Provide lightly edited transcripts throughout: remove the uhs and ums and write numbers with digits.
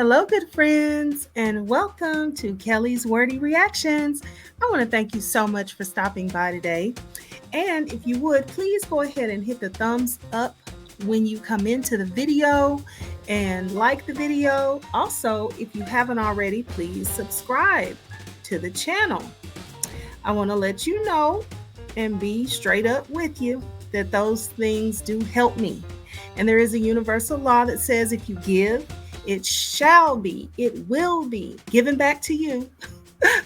Hello, good friends, and welcome to Kelly's Wordy Reactions. I want to thank you so much for stopping by today. And if you would, please go ahead and hit the thumbs up when you come into the video and like the video. Also, if you haven't already, please subscribe to the channel. I want to let you know and be straight up with you that those things do help me. And there is a universal law that says if you give, it shall be, it will be given back to you.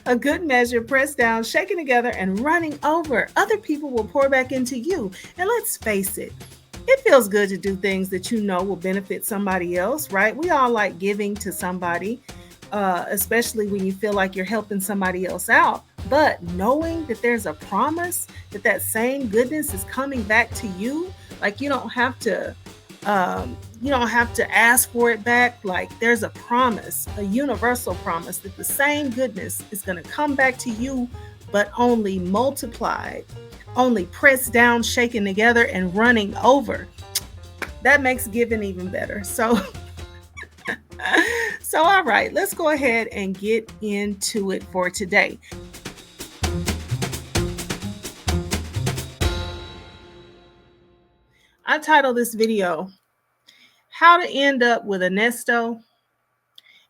A good measure, pressed down, shaken together, and running over. Other people will pour back into you. And let's face it feels good to do things that you know will benefit somebody else, right? We all like giving to somebody, especially when you feel like you're helping somebody else out. But knowing that there's a promise that that same goodness is coming back to you, like you don't have to ask for it back. Like there's a promise, a universal promise that the same goodness is going to come back to you, but only multiplied, only pressed down, shaken together, and running over. That makes giving even better. So all right, let's go ahead and get into it for today. I titled this video, How to End Up with a Nesto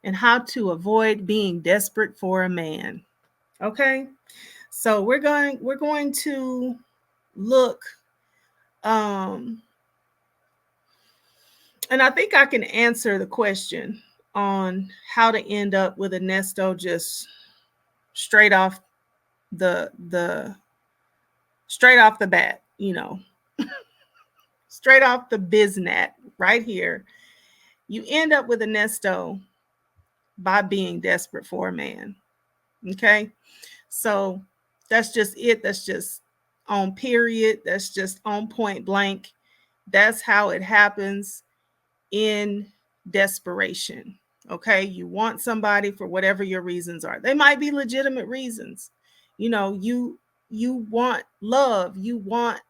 and How to Avoid Being Desperate for a Man. Okay, so we're going to look, and I think I can answer the question on how to end up with a Nesto just straight off the straight off the bat, straight off the biznat right here. You end up with a Nesto by being desperate for a man. Okay, so that's just it. That's just on period. That's just on point blank. That's how it happens in desperation. Okay, you want somebody for whatever your reasons are. They might be legitimate reasons. You want love, you want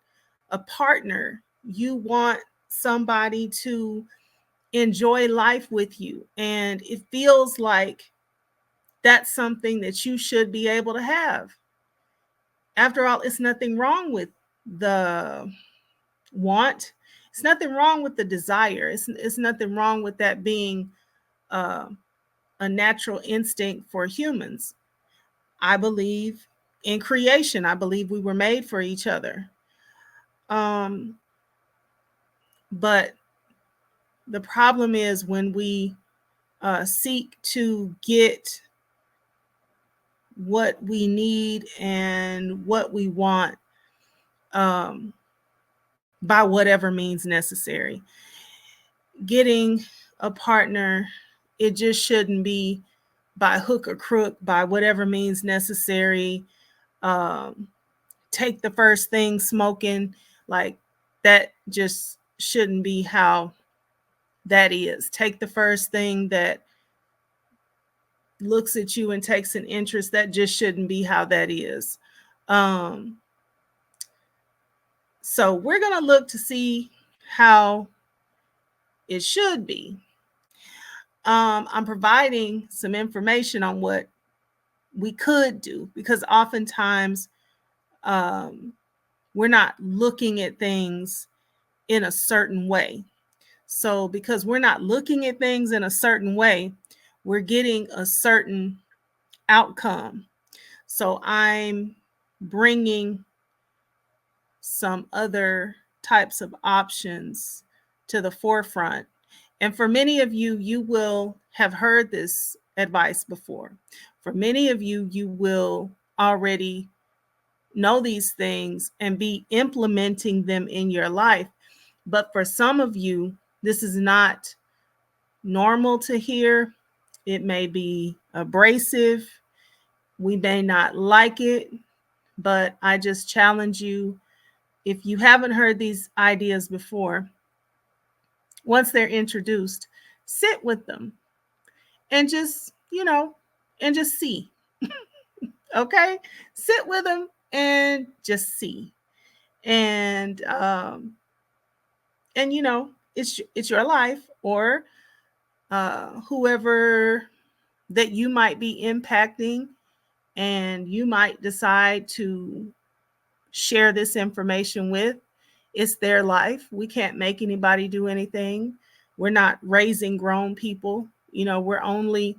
a partner, you want somebody to enjoy life with you, and it feels like that's something that you should be able to have. After all, it's nothing wrong with the want. It's nothing wrong with the desire. It's nothing wrong with that being uh, a natural instinct for humans. I believe in creation. I believe we were made for each other. But the problem is when we seek to get what we need and what we want by whatever means necessary. Getting a partner, it just shouldn't be by hook or crook, by whatever means necessary. Take the first thing smoking, like that just shouldn't be how that is. Take the first thing that looks at you and takes an interest, that just shouldn't be how that is. So we're going to look to see how it should be. I'm providing some information on what we could do, because oftentimes we're not looking at things in a certain way. So because we're not looking at things in a certain way, we're getting a certain outcome. So I'm bringing some other types of options to the forefront. And for many of you, you will have heard this advice before. For many of you, you will already know these things and be implementing them in your life. But for some of you, this is not normal to hear. It may be abrasive. We may not like it, but I just challenge you, if you haven't heard these ideas before, once they're introduced, sit with them and just, and just see. Okay? Sit with them and just see. And it's your life, or whoever that you might be impacting, and you might decide to share this information with. It's their life. We can't make anybody do anything. We're not raising grown people. We're only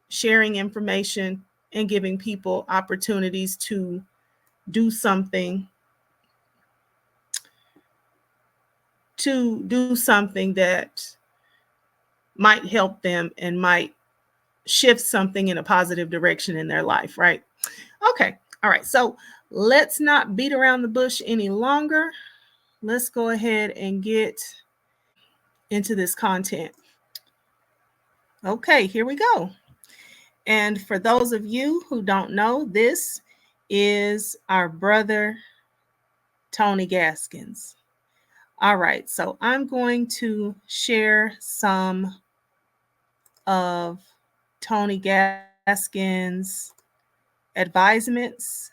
sharing information and giving people opportunities to do something that might help them and might shift something in a positive direction in their life, right? Okay. All right. So let's not beat around the bush any longer. Let's go ahead and get into this content. Okay, here we go. And for those of you who don't know, this is our brother, Tony Gaskins. All right, so I'm going to share some of Tony Gaskins' advisements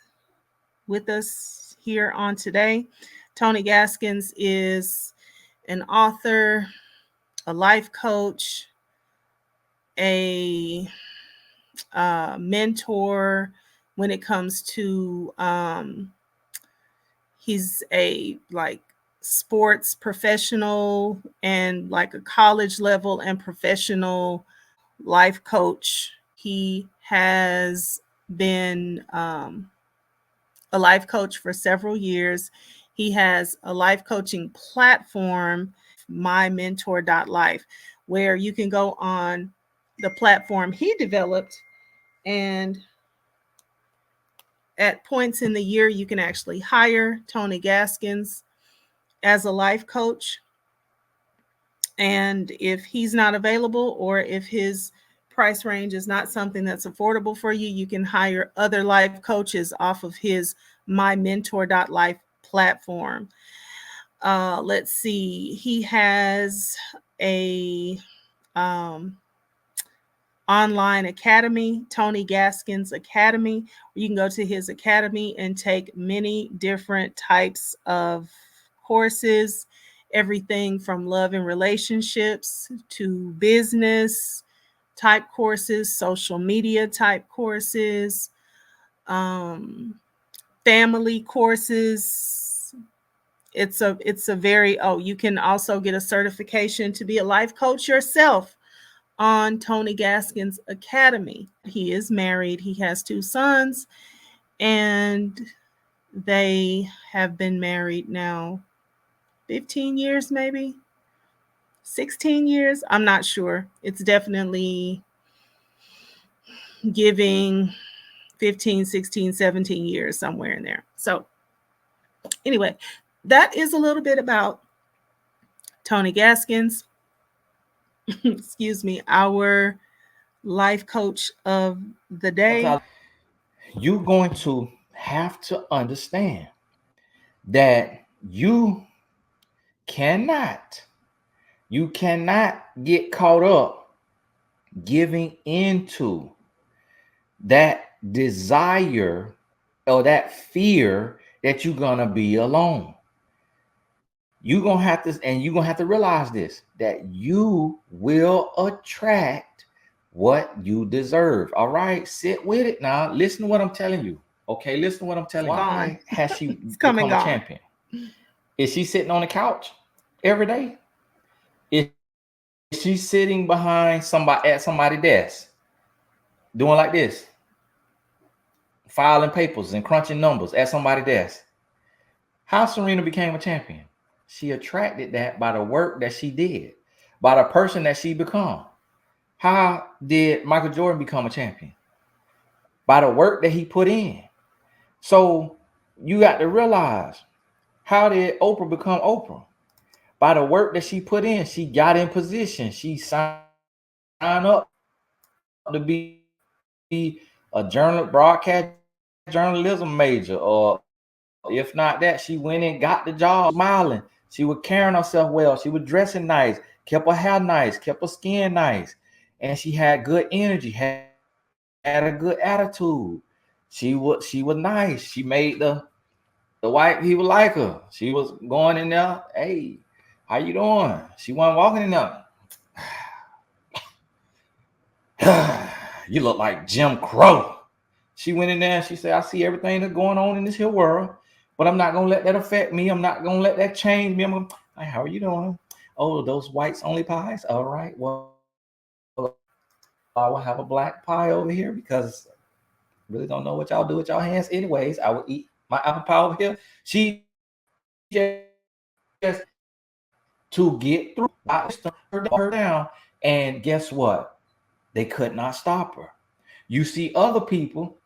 with us here on today. Tony Gaskins is an author, a life coach, a mentor when it comes to he's a sports professional and like a college level and professional life coach. He has been a life coach for several years. He has a life coaching platform, MyMentor.life, where you can go on the platform he developed, and at points in the year, you can actually hire Tony Gaskins as a life coach. And if he's not available, or if his price range is not something that's affordable for you, you can hire other life coaches off of his MyMentor.life platform. Let's see. He has a online academy, Tony Gaskins Academy. You can go to his academy and take many different types of courses, everything from love and relationships to business type courses, social media type courses, family courses. It's a very, you can also get a certification to be a life coach yourself on Tony Gaskins Academy. He is married. He has 2 sons, and they have been married now 15 years, maybe 16 years. I'm not sure. It's definitely giving 15, 16, 17 years, somewhere in there. So anyway, that is a little bit about Tony Gaskins. Excuse me, our life coach of the day. You're going to have to understand that you cannot get caught up giving into that desire or that fear that you're gonna be alone. You're gonna have to, and you're gonna have to realize this, that you will attract what you deserve. All right, sit with it now. Listen to what I'm telling you. Okay, listen to what I'm telling you. Why has she become a champion? Is she sitting on the couch every day? Is she sitting behind somebody at somebody's desk doing like this, filing papers and crunching numbers at somebody's desk? How Serena became a champion? She attracted that by the work that she did, by the person that she become. How did Michael Jordan become a champion? By the work that he put in. So you got to realize, how did Oprah become Oprah? By the work that she put in. She got in position. She signed up to be a broadcast journalism major, or if not that, she went and got the job, smiling. She was carrying herself well. She was dressing nice, kept her hair nice, kept her skin nice, and she had good energy, had a good attitude. She was nice. She made the white people like her. She was going in there, hey, how you doing? She wasn't walking in there. You look like Jim Crow. She went in there and she said, I see everything that's going on in this here world, but I'm not going to let that affect me. I'm not going to let that change me. I'm going, like, how are you doing? Oh, those whites only pies? All right. Well, I will have a black pie over here because I really don't know what y'all do with y'all hands anyways. I will eat my apple pie over here. She just to get through. I her down. And guess what? They could not stop her. You see other people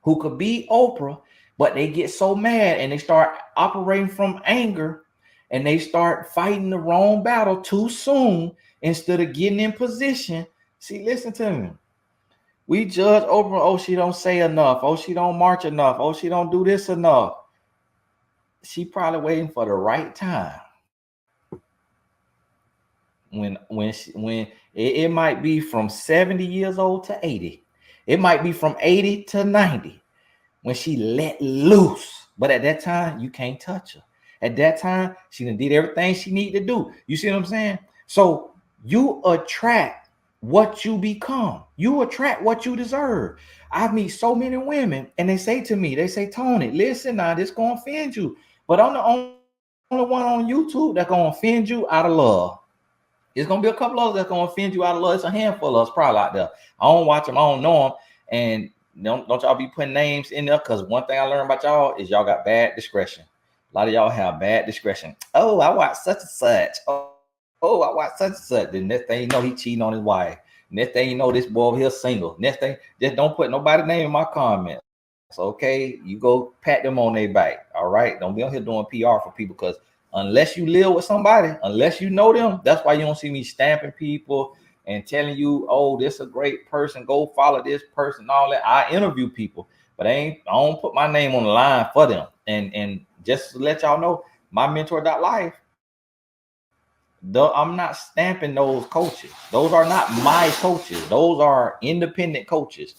who could be Oprah, but they get so mad and they start operating from anger and they start fighting the wrong battle too soon instead of getting in position. See, listen to me. We judge Oprah, oh, she don't say enough. Oh, she don't march enough. Oh, she don't do this enough. She probably waiting for the right time. When it might be from 70 years old to 80. It might be from 80 to 90 when she let loose. But at that time, you can't touch her. At that time, she done did everything she need to do. You see what I'm saying? So you attract what you become. You attract what you deserve. I meet so many women and they say to me, they say, Tony, listen now, this gonna offend you. But I'm the only one on YouTube that's gonna offend you out of love. It's gonna be a couple others that's gonna offend you out of love. It's a handful of us probably out there. I don't watch them, I don't know them, and don't y'all be putting names in there, because one thing I learned about y'all is y'all got bad discretion. A lot of y'all have bad discretion. Oh, I watch such and such. Oh, I watch such and such. The next thing you know, he cheating on his wife. Next thing you know, this boy over here single. Next thing, just don't put nobody's name in my comments. Okay, you go pat them on their back. All right, don't be on here doing PR for people, because unless you live with somebody, unless you know them, that's why you don't see me stamping people and telling you, oh, this is a great person, go follow this person, all that. I interview people, but I don't put my name on the line for them. And just to let y'all know, MyMentor.life, I'm not stamping those coaches. Those are not my coaches. Those are independent coaches.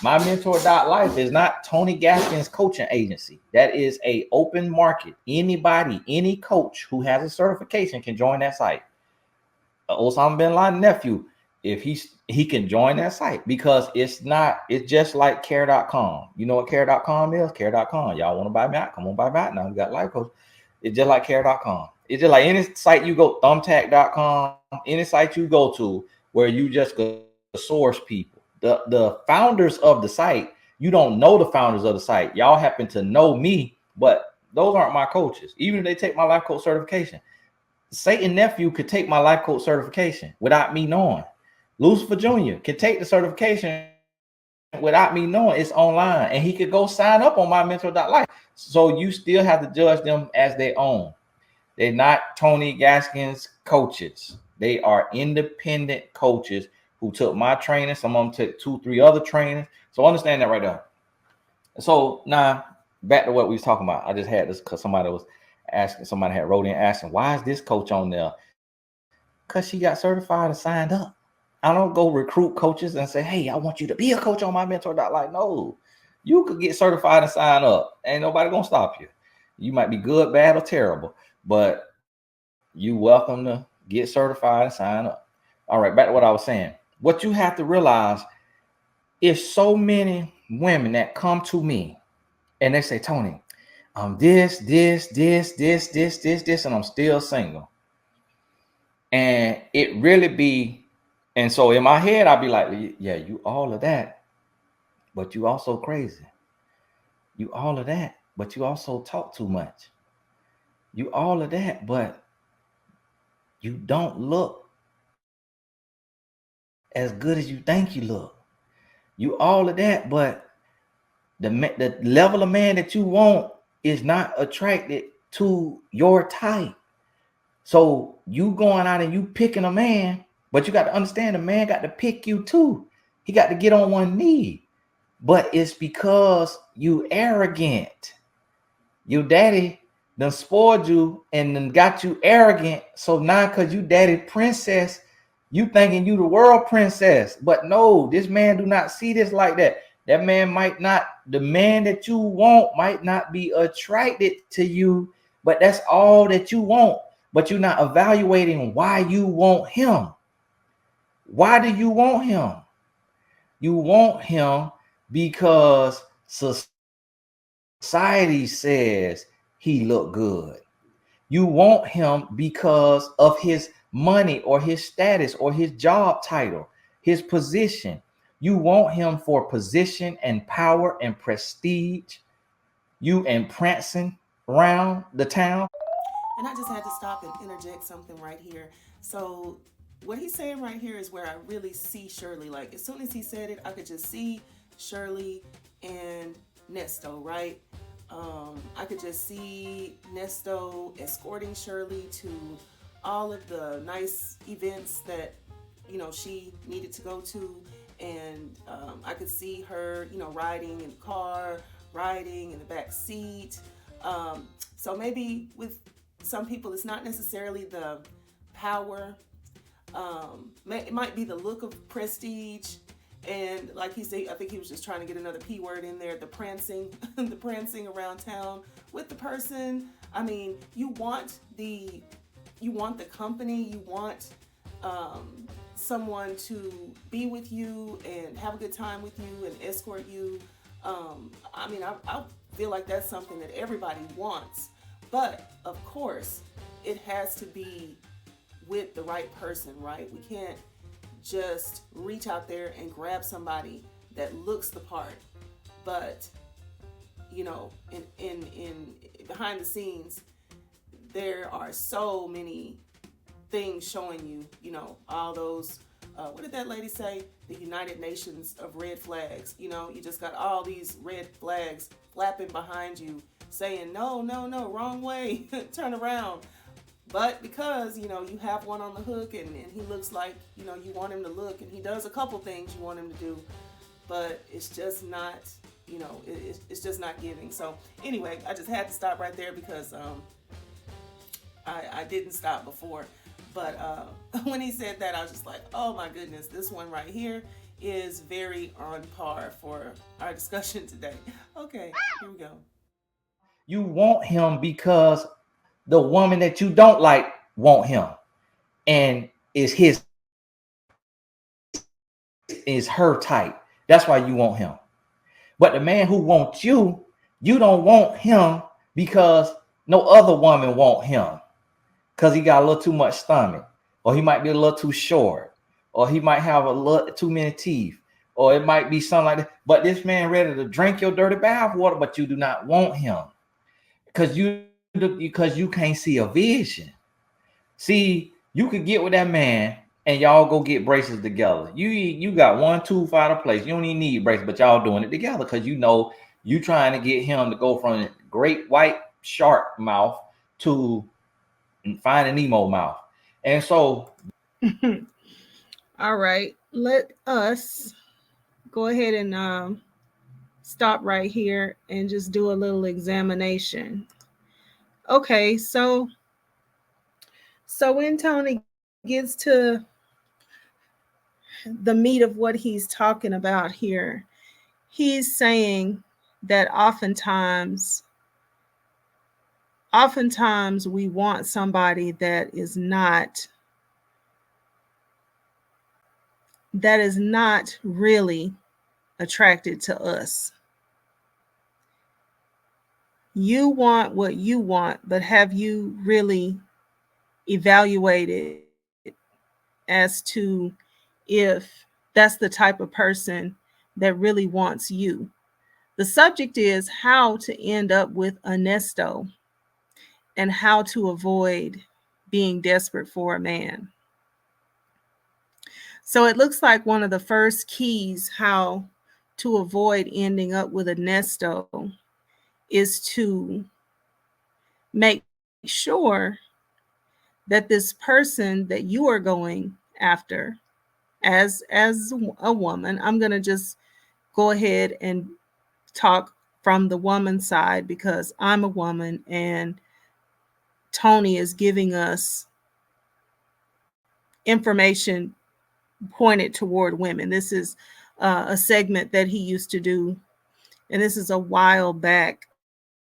MyMentor.life is not Tony Gaskins coaching agency. That is a open market. Anybody, any coach who has a certification can join that site. Osama bin Laden nephew, if he can join that site, because it's just like care.com. You know what care.com is? Care.com. Y'all want to buy me out? Come on, buy me out now. We got life coach. It's just like care.com. It's just like any site you go, thumbtack.com, any site you go to where you just go source people. The founders of the site, you don't know the founders of the site. Y'all happen to know me, but those aren't my coaches. Even if they take my life coach certification, Satan nephew could take my life coach certification without me knowing. Lucifer Jr. can take the certification without me knowing. It's online, and he could go sign up on MyMentor.life. So you still have to judge them as their own. They're not Tony Gaskins coaches. They are independent coaches who took my training. Some of them took 2-3 other trainings. So understand that right there. So now back to what we was talking about. I just had this because somebody had wrote in asking, why is this coach on there? Because she got certified and signed up. I don't go recruit coaches and say, hey, I want you to be a coach on MyMentor.life. No, you could get certified and sign up. Ain't nobody gonna stop you. You might be good, bad, or terrible, but you welcome to get certified and sign up. All right, back to what I was saying. What you have to realize is so many women that come to me and they say, Tony, I'm this, and I'm still single. And it really be, and so in my head, I'll be like, yeah, you all of that, but you also crazy. You all of that, but you also talk too much. You all of that, but you don't look as good as you think you look. You all of that, but the level of man that you want is not attracted to your type. So you going out and you picking a man, but you got to understand the man got to pick you too. He got to get on one knee. But it's because you arrogant. Your daddy done spoiled you and then got you arrogant. So now because you daddy princess, you thinking you the world princess. But no, this man do not see this like that. That man might not, the man that you want might not be attracted to you, but that's all that you want. But you're not evaluating why you want him. Why do you want him? You want him because society says he look good. You want him because of his money or his status or his job title, his position. You want him for position and power and prestige. You and prancing around the town. And I just had to stop and interject something right here. So, what he's saying right here is where I really see Shirley. Like, as soon as he said it, I could just see Shirley and Nesto, right? I could just see Nesto escorting Shirley to all of the nice events that, she needed to go to. And I could see her, riding in the car, riding in the back seat. So maybe with some people, it's not necessarily the power. It might be the look of prestige, and like he said, I think he was just trying to get another P word in there. The prancing, the prancing around town with the person. I mean, you want the company. You want someone to be with you and have a good time with you and escort you. I mean, I feel like that's something that everybody wants. But of course, it has to be with the right person, right? We can't just reach out there and grab somebody that looks the part, but in behind the scenes, there are so many things showing you, all those. What did that lady say? The United Nations of red flags. You just got all these red flags flapping behind you, saying no, no, no, wrong way, turn around. But because you have one on the hook, and he looks like you want him to look, and he does a couple things you want him to do, but it's just not it's just not giving. So anyway, I just had to stop right there because I didn't stop before. But when he said that, I was just like, oh my goodness, this one right here is very on par for our discussion today. Okay, here we go. You want him because the woman that you don't like want him, and is her type. That's why you want him. But the man who wants you don't want him because no other woman want him, because he got a little too much stomach, or he might be a little too short, or he might have a little too many teeth, or it might be something like that. But this man ready to drink your dirty bath water, but you do not want him because you can't see a vision. See, you could get with that man and y'all go get braces together. You got one tooth out of place. You don't even need braces, but y'all doing it together because you trying to get him to go from great white shark mouth to Finding Nemo mouth. And so All right, let us go ahead and stop right here and just do a little examination. Okay, so when Tony gets to the meat of what he's talking about here, he's saying that oftentimes we want somebody that is not really attracted to us. You want what you want, but have you really evaluated as to if that's the type of person that really wants you? The subject is how to end up with a Nesto and how to avoid being desperate for a man. So it looks like one of the first keys how to avoid ending up with a Nesto is to make sure that this person that you are going after as a woman, I'm going to just go ahead and talk from the woman side because I'm a woman and Tony is giving us information pointed toward women. This is a segment that he used to do, and this is a while back.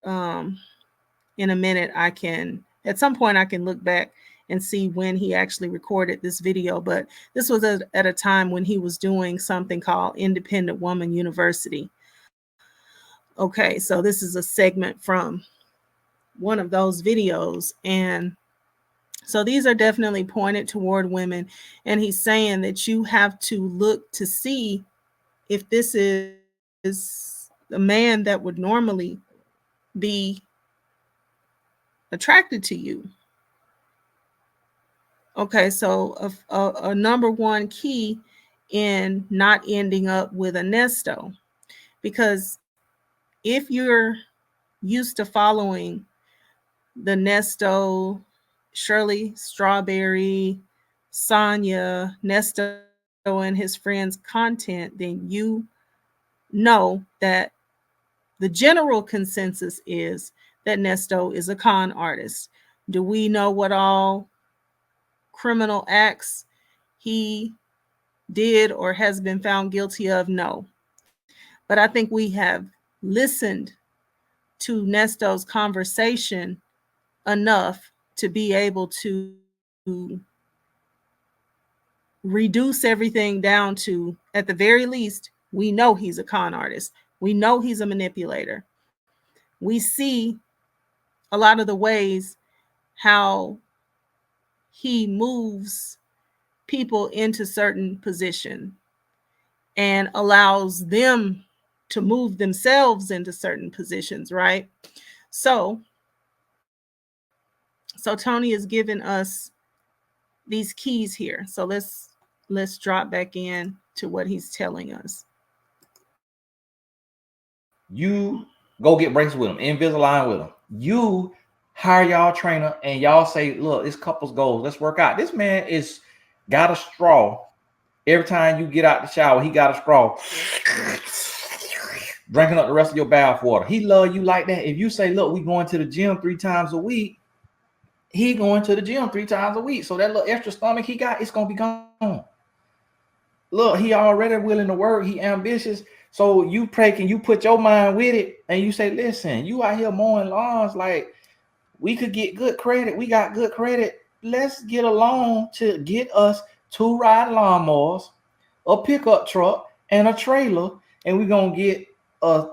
In a minute, at some point, I can look back and see when he actually recorded this video. But this was at a time when he was doing something called Independent Woman University. Okay, so this is a segment from one of those videos. And so these are definitely pointed toward women. And he's saying that you have to look to see if this is a man that would normally be attracted to you. Okay, so a number one key in not ending up with a Nesto, because if you're used to following the Nesto, Shirley Strawberry, Sonya, Nesto, and his friends' content, then you know that the general consensus is that Nesto is a con artist. Do we know what all criminal acts he did or has been found guilty of? No. But I think we have listened to Nesto's conversation enough to be able to reduce everything down to, at the very least, we know he's a con artist. We know he's a manipulator. We see a lot of the ways how he moves people into certain position and allows them to move themselves into certain positions, right? So, so Tony has given us these keys here. So let's drop back in to what he's telling us. You go get braces with them, Invisalign with them. You hire y'all trainer and y'all say, look, it's couples goals. Let's work out. This man is got a straw. Every time you get out the shower, he got a straw. Drinking up the rest of your bath water. He love you like that. If you say, look, we going to the gym 3 times a week, he going to the gym 3 times a week. So that little extra stomach he got, it's gonna be gone. Look, he already willing to work. He ambitious. So you pray, can you put your mind with it and you say, listen, you out here mowing lawns, like we could get good credit. We got good credit. Let's get a loan to get us 2 ride lawnmowers, a pickup truck, and a trailer, and we're gonna get a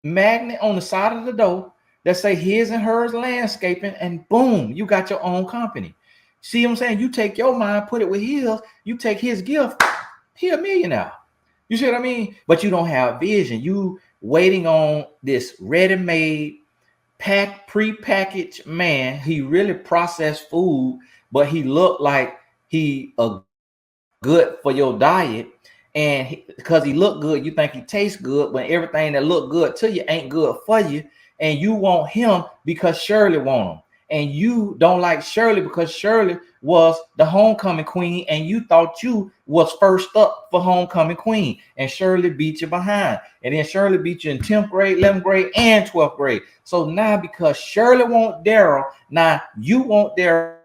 magnet on the side of the door that say his and hers landscaping, and boom, you got your own company. See what I'm saying? You take your mind, put it with his, you take his gift, he a millionaire. You see what I mean? But you don't have vision. You waiting on this ready-made, pre-packaged man. He really processed food, but he looked like he good for your diet. And because he look good, you think he tastes good, when everything that look good to you ain't good for you. And you want him because Shirley want him. And you don't like Shirley because Shirley was the homecoming queen, and you thought you was first up for homecoming queen. And Shirley beat you behind. And then Shirley beat you in 10th grade, 11th grade, and 12th grade. So now because Shirley want Daryl, now you want Daryl,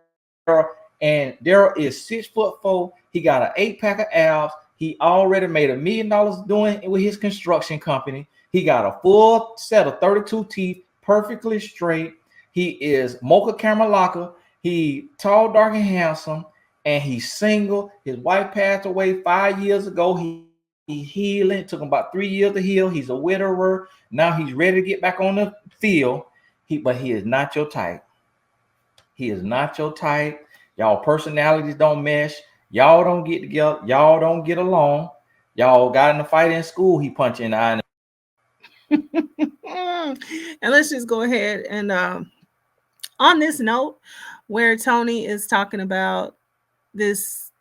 and Daryl is 6'4". He got an 8-pack of abs. He already made $1 million doing it with his construction company. He got a full set of 32 teeth, perfectly straight. He is mocha caramel lacquer. He tall, dark, and handsome, and he's single. His wife passed away 5 years ago. He healing. It took him about 3 years to heal. He's a widower. Now he's ready to get back on the field. But he is not your type. He is not your type. Y'all personalities don't mesh. Y'all don't get together. Y'all don't get along. Y'all got in a fight in school. He punched you in the eye. And let's just go ahead and on this note, where Tony is talking about this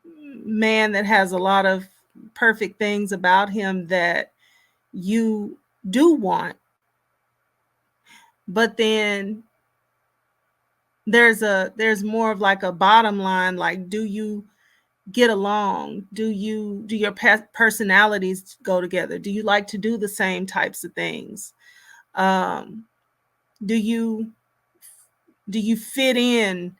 man that has a lot of perfect things about him that you do want, but then there's more of like a bottom line, like, do you get along? Do your personalities go together? Do you like to do the same types of things? um do you fit in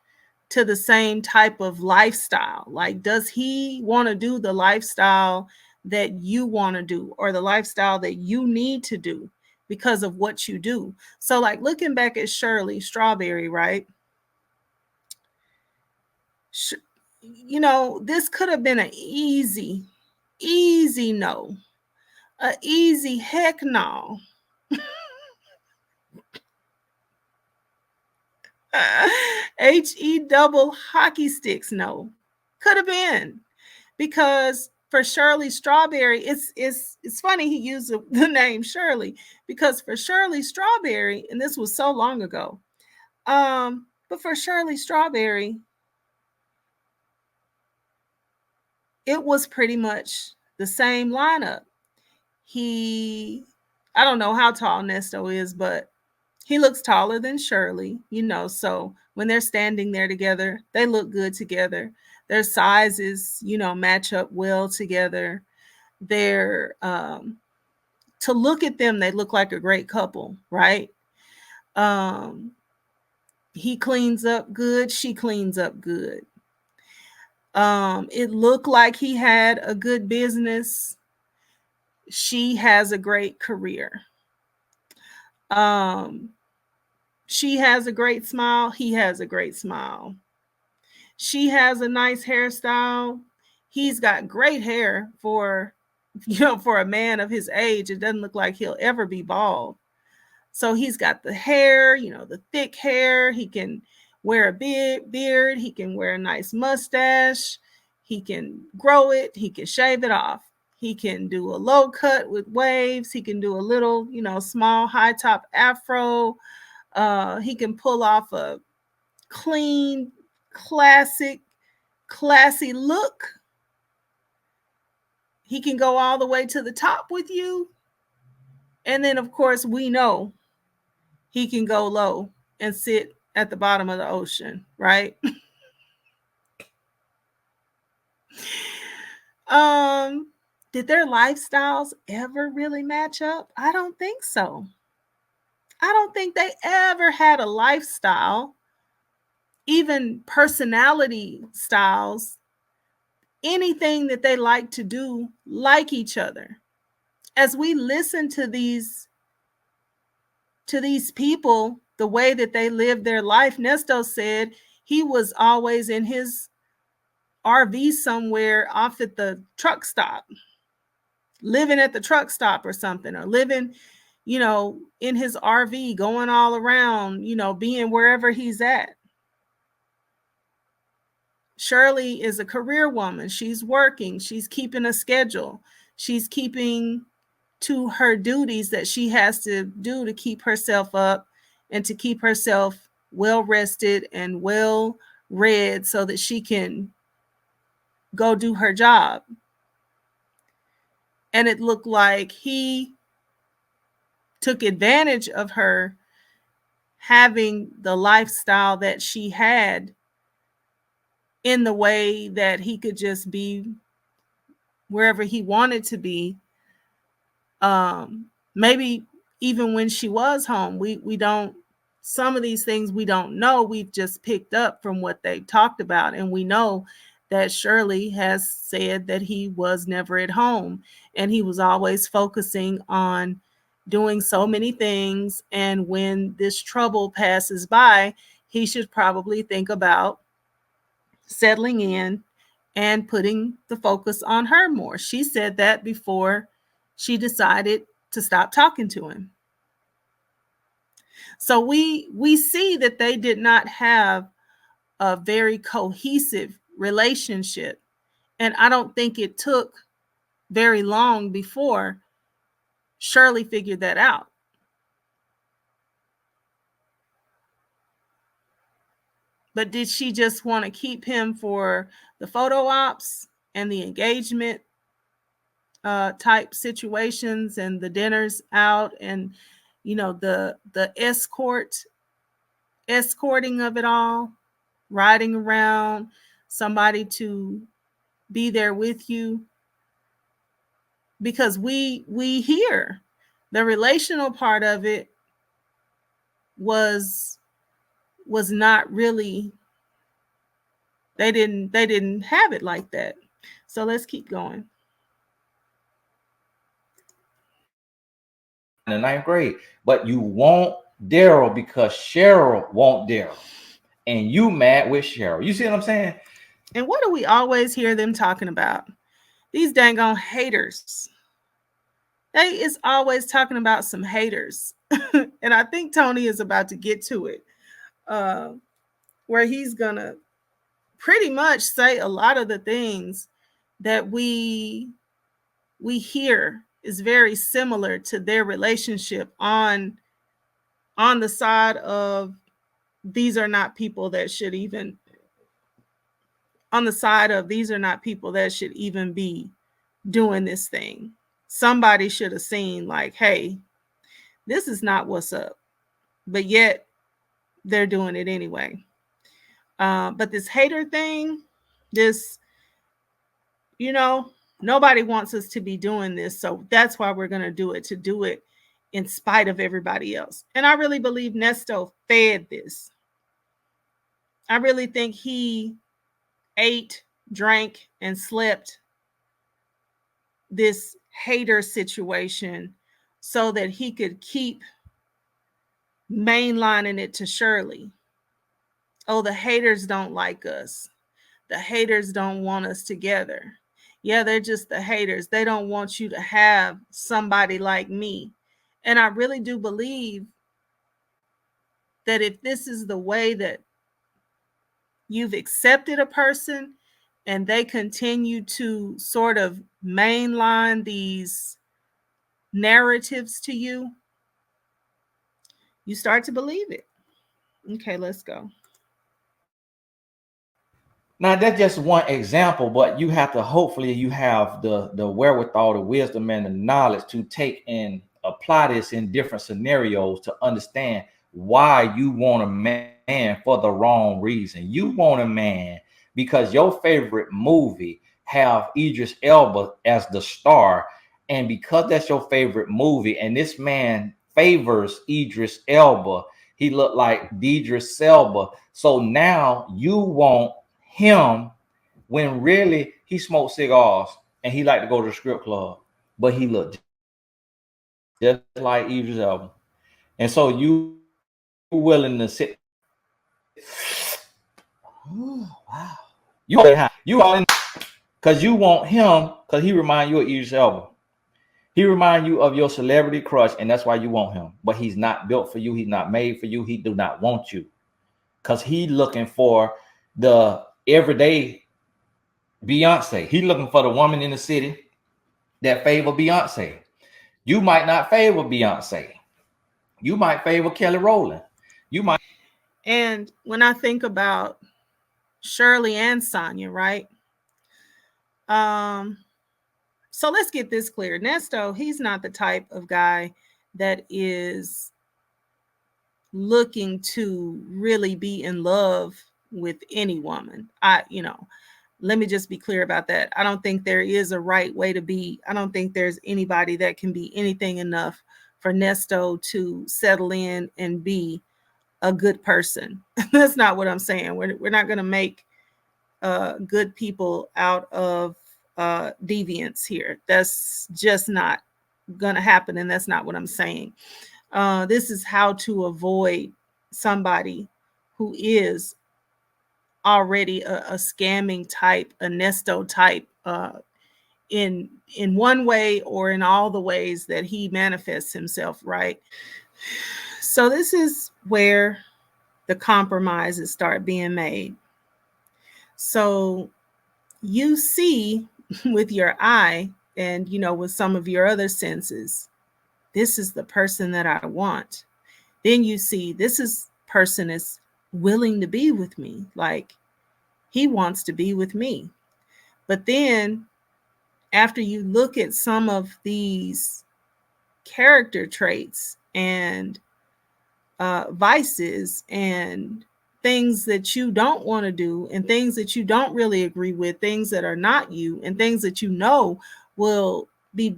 to the same type of lifestyle? Like, does he want to do the lifestyle that you want to do, or the lifestyle that you need to do because of what you do? So like, looking back at Shirley Strawberry, right? This could have been an easy no, a easy heck no. double hockey sticks no. Could have been. Because for Shirley Strawberry, it's funny he used the name Shirley, because for Shirley Strawberry, and this was so long ago, but for Shirley Strawberry, it was pretty much the same lineup. He, I don't know how tall Nesto is, but he looks taller than Shirley, so when they're standing there together, they look good together. Their sizes, match up well together. They're to look at them, they look like a great couple, right? Um, he cleans up good, she cleans up good. It looked like he had a good business. She has a great career. Um, she has a great smile. He has a great smile. She has a nice hairstyle. He's got great hair for, for a man of his age. It doesn't look like he'll ever be bald. So he's got the hair, the thick hair. He can wear a beard. He can wear a nice mustache. He can grow it. He can shave it off. He can do a low cut with waves. He can do a little, small high top afro. He can pull off a clean, classy look. He can go all the way to the top with you. And then, of course, we know he can go low and sit at the bottom of the ocean, right? um, did their lifestyles ever really match up? I don't think so. I don't think they ever had a lifestyle, even personality styles, anything that they like to do like each other. As we listen to these people, the way that they live their life, Nesto said he was always in his RV somewhere off at the truck stop, living at the truck stop or something, or living, in his RV, going all around, being wherever he's at. Shirley is a career woman. She's working, she's keeping a schedule, she's keeping to her duties that she has to do to keep herself up and to keep herself well rested and well read so that she can go do her job. And it looked like he took advantage of her having the lifestyle that she had, in the way that he could just be wherever he wanted to be. Maybe even when she was home, we don't, some of these things we don't know. We've just picked up from what they talked about, and we know that Shirley has said that he was never at home, and he was always focusing on doing so many things. And when this trouble passes by, he should probably think about settling in and putting the focus on her more. She said that before she decided to stop talking to him. So we see that they did not have a very cohesive relationship. And I don't think it took very long before Shirley figured that out. But did she just want to keep him for the photo ops and the engagement type situations and the dinners out, and the escorting of it all, riding around, somebody to be there with you? Because we hear the relational part of it was not really, they didn't have it like that. So let's keep going. In the ninth grade, but you want Daryl because Cheryl want Daryl, and you mad with Cheryl. You see what I'm saying? And what do we always hear them talking about? These dang on haters. They is always talking about some haters. And I think Tony is about to get to it, uh, where he's going to pretty much say a lot of the things that we hear is very similar to their relationship on the side of these are not people that should even on the side of these are not people that should even be doing this thing. Somebody should have seen like, hey, this is not what's up, but yet they're doing it anyway. But this hater thing, this, you know, nobody wants us to be doing this. So that's why we're going to do it in spite of everybody else. And I really believe Nesto fed this. I really think he ate, drank, and slept this hater situation so that he could keep mainlining it to Shirley. Oh, the haters don't like us. The haters don't want us together. Yeah, they're just the haters. They don't want you to have somebody like me. And I really do believe that if this is the way that you've accepted a person and they continue to sort of mainline these narratives to you, you start to believe it. Okay, let's go. Now that's just one example, but you have to hopefully you have the wherewithal, the wisdom, and the knowledge to take and apply this in different scenarios to understand why you want a man for the wrong reason. You want a man because your favorite movie have Idris Elba as the star, and because that's your favorite movie, and this man favors Idris Elba, he looked like Idris Elba. So now you want him when really he smoked cigars and he liked to go to the strip club, but he looked just like Idris Elba. And so you willing to sit there and say, oh, wow. You all in because you want him because he remind you of Idris Elba. He remind you of your celebrity crush, and that's why you want him. But he's not built for you. He's not made for you. He do not want you because he looking for the everyday Beyonce. He looking for the woman in the city that favor Beyonce. You might not favor Beyonce. You might favor Kelly Rowland. You might. And when I think about Shirley and Sonya, right? Um, so let's get this clear. Nesto, he's not the type of guy that is looking to really be in love with any woman. Let me just be clear about that. I don't think there is a right way to be. I don't think there's anybody that can be anything enough for Nesto to settle in and be a good person. That's not what I'm saying. We're not going to make good people out of deviants here. That's just not going to happen. And that's not what I'm saying. This is how to avoid somebody who is already a scamming type, a Nesto type, in one way or in all the ways that he manifests himself, right? So this is where the compromises start being made. So you see with your eye and with some of your other senses, this is the person that I want. Then you see this person is willing to be with me, like he wants to be with me. But then after you look at some of these character traits and vices and things that you don't want to do and things that you don't really agree with, things that are not you, and things that will be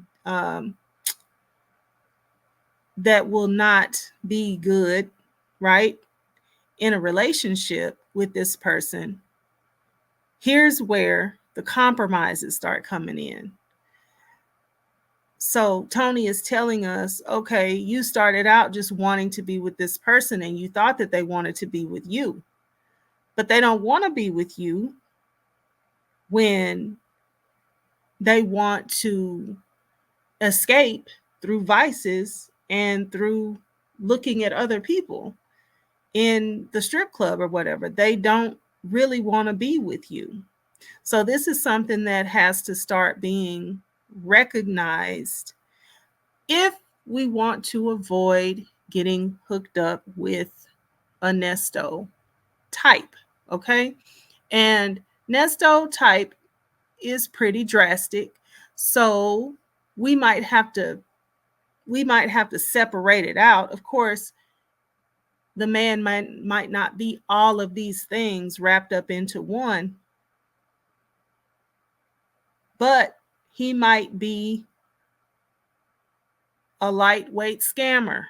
that will not be good, right? In a relationship with this person, here's where the compromises start coming in. So Tony is telling us, okay, you started out just wanting to be with this person and you thought that they wanted to be with you, but they don't want to be with you. when they want to escape through vices and through looking at other people in the strip club or whatever. They don't really want to be with you. So this is something that has to start being recognized if we want to avoid getting hooked up with a Nesto type. Okay. And Nesto type is pretty drastic. So we might have to separate it out. Of course, the man might not be all of these things wrapped up into one, but he might be a lightweight scammer.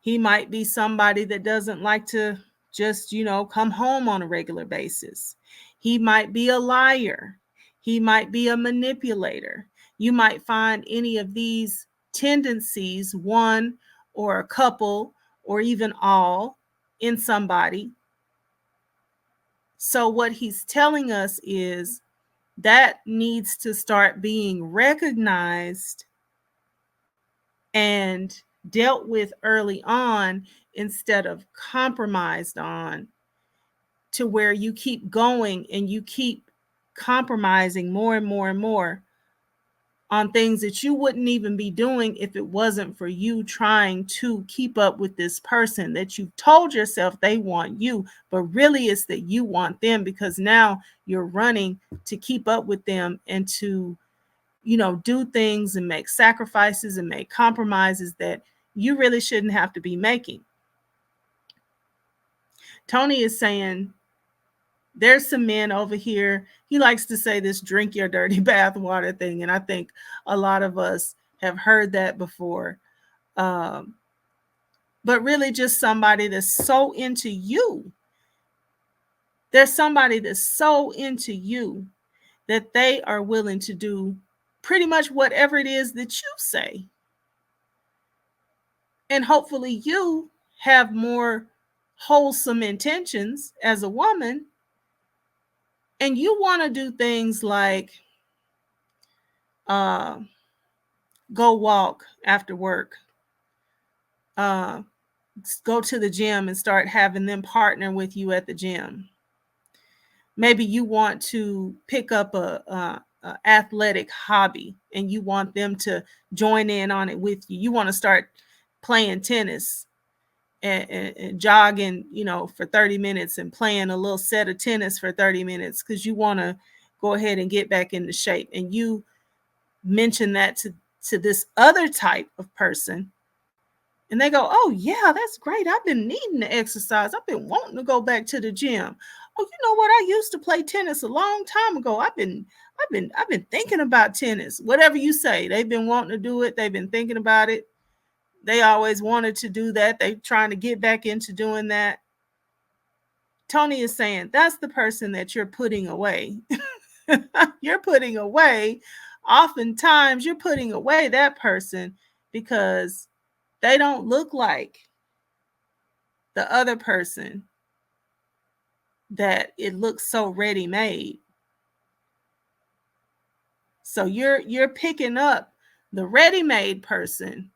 He might be somebody that doesn't like to just, come home on a regular basis. He might be a liar. He might be a manipulator. You might find any of these tendencies, one or a couple, or even all, in somebody. So, what he's telling us is that needs to start being recognized and dealt with early on instead of compromised on, to where you keep going and you keep compromising more and more and more on things that you wouldn't even be doing if it wasn't for you trying to keep up with this person that you've told yourself they want you, but really it's that you want them, because now you're running to keep up with them and to do things and make sacrifices and make compromises that you really shouldn't have to be making. Tony is saying there's some men over here. He likes to say this drink your dirty bath water thing. And I think a lot of us have heard that before. But really just somebody that's so into you. There's somebody that's so into you that they are willing to do pretty much whatever it is that you say. And hopefully you have more wholesome intentions as a woman, and you want to do things like go walk after work, go to the gym and start having them partner with you at the gym. Maybe you want to pick up a athletic hobby and you want them to join in on it with you. You want to start playing tennis and jogging, for 30 minutes and playing a little set of tennis for 30 minutes because you want to go ahead and get back into shape. And you mention that to this other type of person, and they go, "Oh yeah, that's great. I've been needing to exercise. I've been wanting to go back to the gym. Oh, you know what? I used to play tennis a long time ago. I've been thinking about tennis." Whatever you say, they've been wanting to do it. They've been thinking about it. They always wanted to do that. They're trying to get back into doing that. Tony is saying that's the person that you're putting away. You're putting away. Oftentimes, you're putting away that person because they don't look like the other person that it looks so ready-made. So you're picking up the ready-made person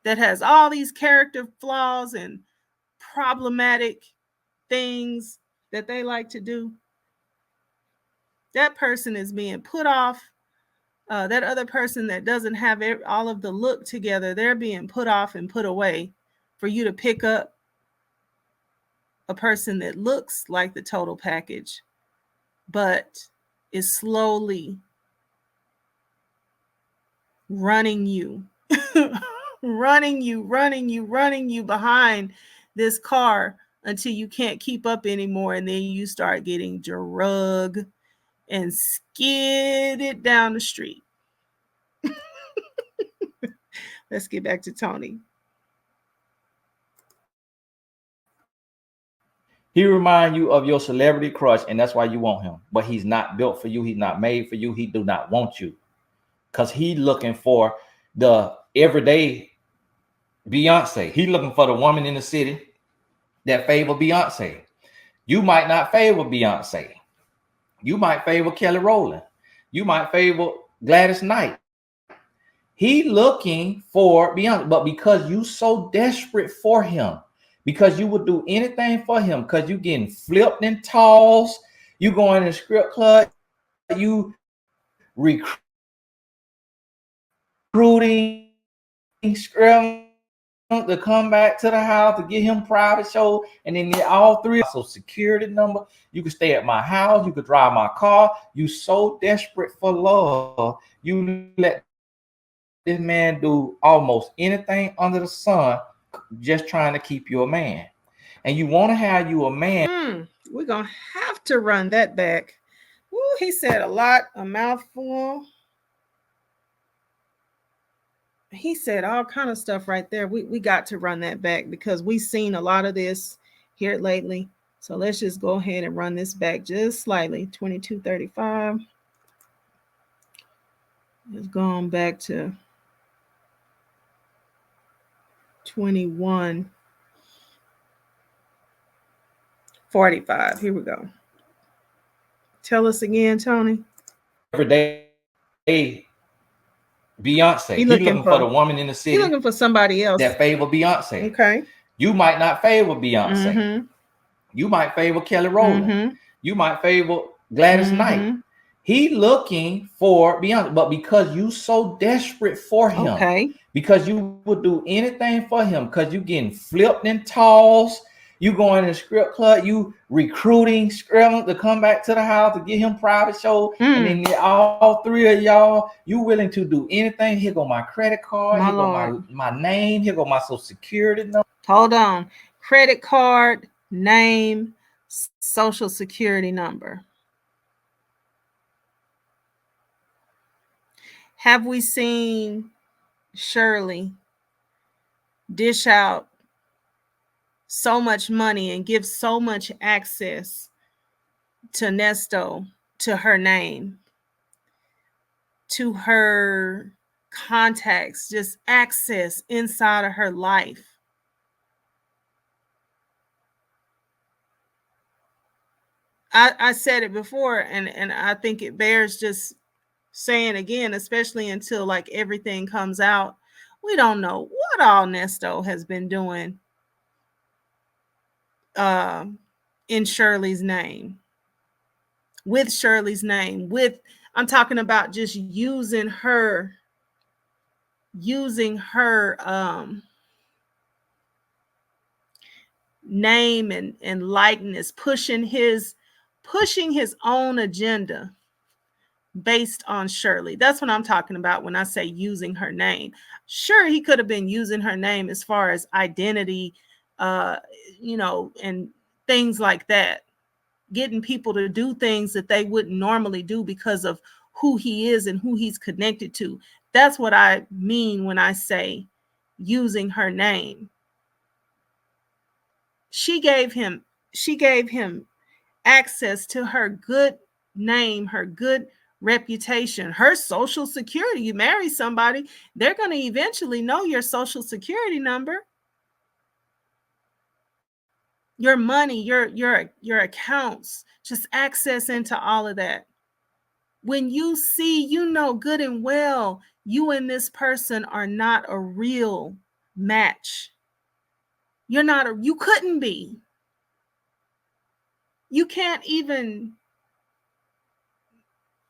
that has all these character flaws and problematic things that they like to do. That person is being put off. That other person that doesn't have all of the look together, they're being put off and put away for you to pick up a person that looks like the total package, but is slowly running you, running you behind this car until you can't keep up anymore. And then you start getting drug and skidded down the street. Let's get back to Tony. He remind you of your celebrity crush, and that's why you want him. But he's not built for you. He's not made for you. He do not want you, because he looking for the everyday Beyonce. He looking for the woman in the city that favor Beyonce. You might not favor Beyonce. You might favor Kelly Rowland. You might favor Gladys Knight. He looking for Beyonce, but because you so desperate for him, because you would do anything for him, because you getting flipped in toss, you going to script club, you recruiting scrum to come back to the house to get him private show, and then all three so security number. You could stay at my house, you could drive my car. You so desperate for love, you let this man do almost anything under the sun just trying to keep you a man. And you want to have you a man. We're going to have to run that back. Woo, he said a lot, a mouthful. He said all kind of stuff right there. We got to run that back because we've seen a lot of this here lately. So let's just go ahead and run this back just slightly. 2235. It's gone back to 2145. Here we go. Tell us again, Tony. Every day, Beyonce. He looking for the woman in the city. He looking for somebody else that favor Beyonce. Okay. You might not favor Beyonce. Mm-hmm. You might favor Kelly Rowland. Mm-hmm. You might favor Gladys Knight. He looking for Beyonce, but because you so desperate for him, because you would do anything for him, because you getting flipped in toss, you going to script club, you recruiting scrum to come back to the house to get him private show, and then all three of y'all, you willing to do anything. Here go my credit card, here go my name, here go my social security number. Hold on, credit card, name, social security number. Have we seen Shirley dish out so much money and give so much access to Nesto, to her name, to her contacts, just access inside of her life? I said it before, and I think it bears just saying again, especially until like everything comes out. We don't know what all Nesto has been doing in Shirley's name, with Shirley's name, I'm talking about just using her name and likeness, pushing his own agenda based on Shirley. That's what I'm talking about when I say using her name. Sure, he could have been using her name as far as identity, and things like that, getting people to do things that they wouldn't normally do because of who he is and who he's connected to. That's what I mean when I say using her name. She gave him access to her good name, her good reputation, her social security. You marry somebody, they're going to eventually know your social security number, your money, your accounts, just access into all of that. When you see, good and well, you and this person are not a real match. You couldn't be. You can't even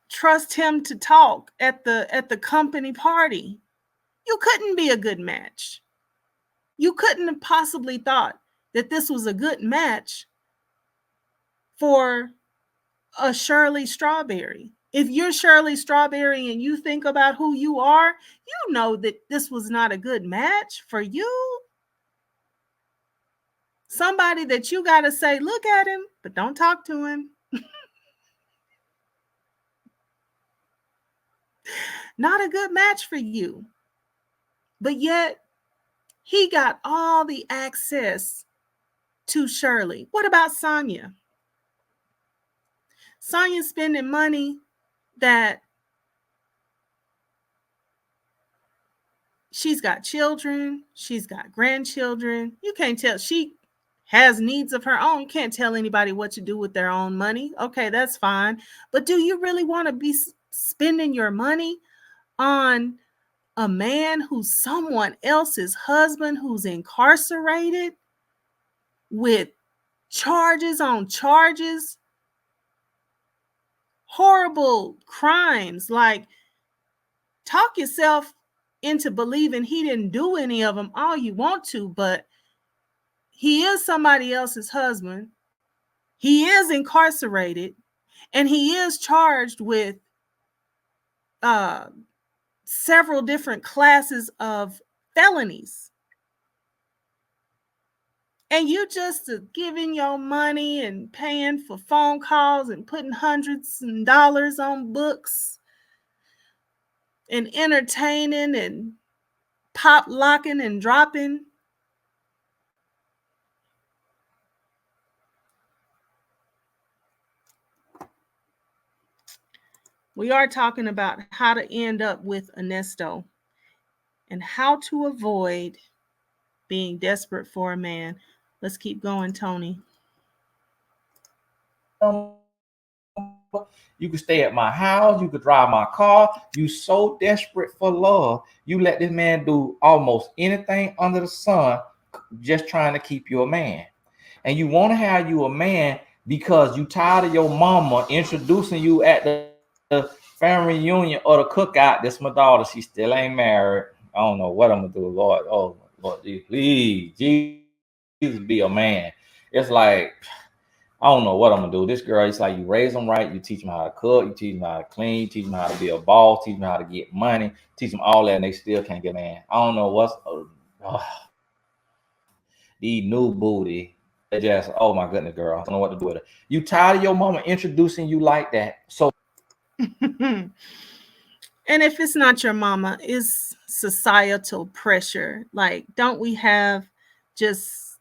trust him to talk at the company party. You couldn't be a good match. You couldn't have possibly thought that this was a good match for a Shirley Strawberry. If you're Shirley Strawberry and you think about who you are, you know that this was not a good match for you. Somebody that you got to say, look at him, but don't talk to him. Not a good match for you. But yet, he got all the access to Shirley. What about Sonia? Sonia's spending money that she's got children, she's got grandchildren. You can't tell. She has needs of her own. Can't tell anybody what to do with their own money. Okay, that's fine. But do you really want to be spending your money on a man who's someone else's husband, who's incarcerated with charges on charges, horrible crimes? Like, talk yourself into believing he didn't do any of them all you want to, but he is somebody else's husband. He is incarcerated, and he is charged with uh, several different classes of felonies. And you just giving your money and paying for phone calls and putting hundreds of dollars on books and entertaining and pop locking and dropping. We are talking about how to end up with a Nesto and how to avoid being desperate for a man. Let's keep going, Tony. You could stay at my house. You could drive my car. You so desperate for love. You let this man do almost anything under the sun, just trying to keep you a man. And you want to have you a man because you tired of your mama introducing you at the family reunion or the cookout. This my daughter. She still ain't married. I don't know what I'm gonna do, Lord. Oh, Lord, please, Jesus, be a man. It's like, I don't know what I'm gonna do. This girl, it's like you raise them right, you teach them how to cook, you teach them how to clean, you teach them how to be a boss, teach them how to get money, teach them all that, and they still can't get a man. I don't know what's these new booty. They just, oh my goodness, girl, I don't know what to do with it. You tired of your mama introducing you like that, so And if it's not your mama, it's societal pressure. Like, don't we have just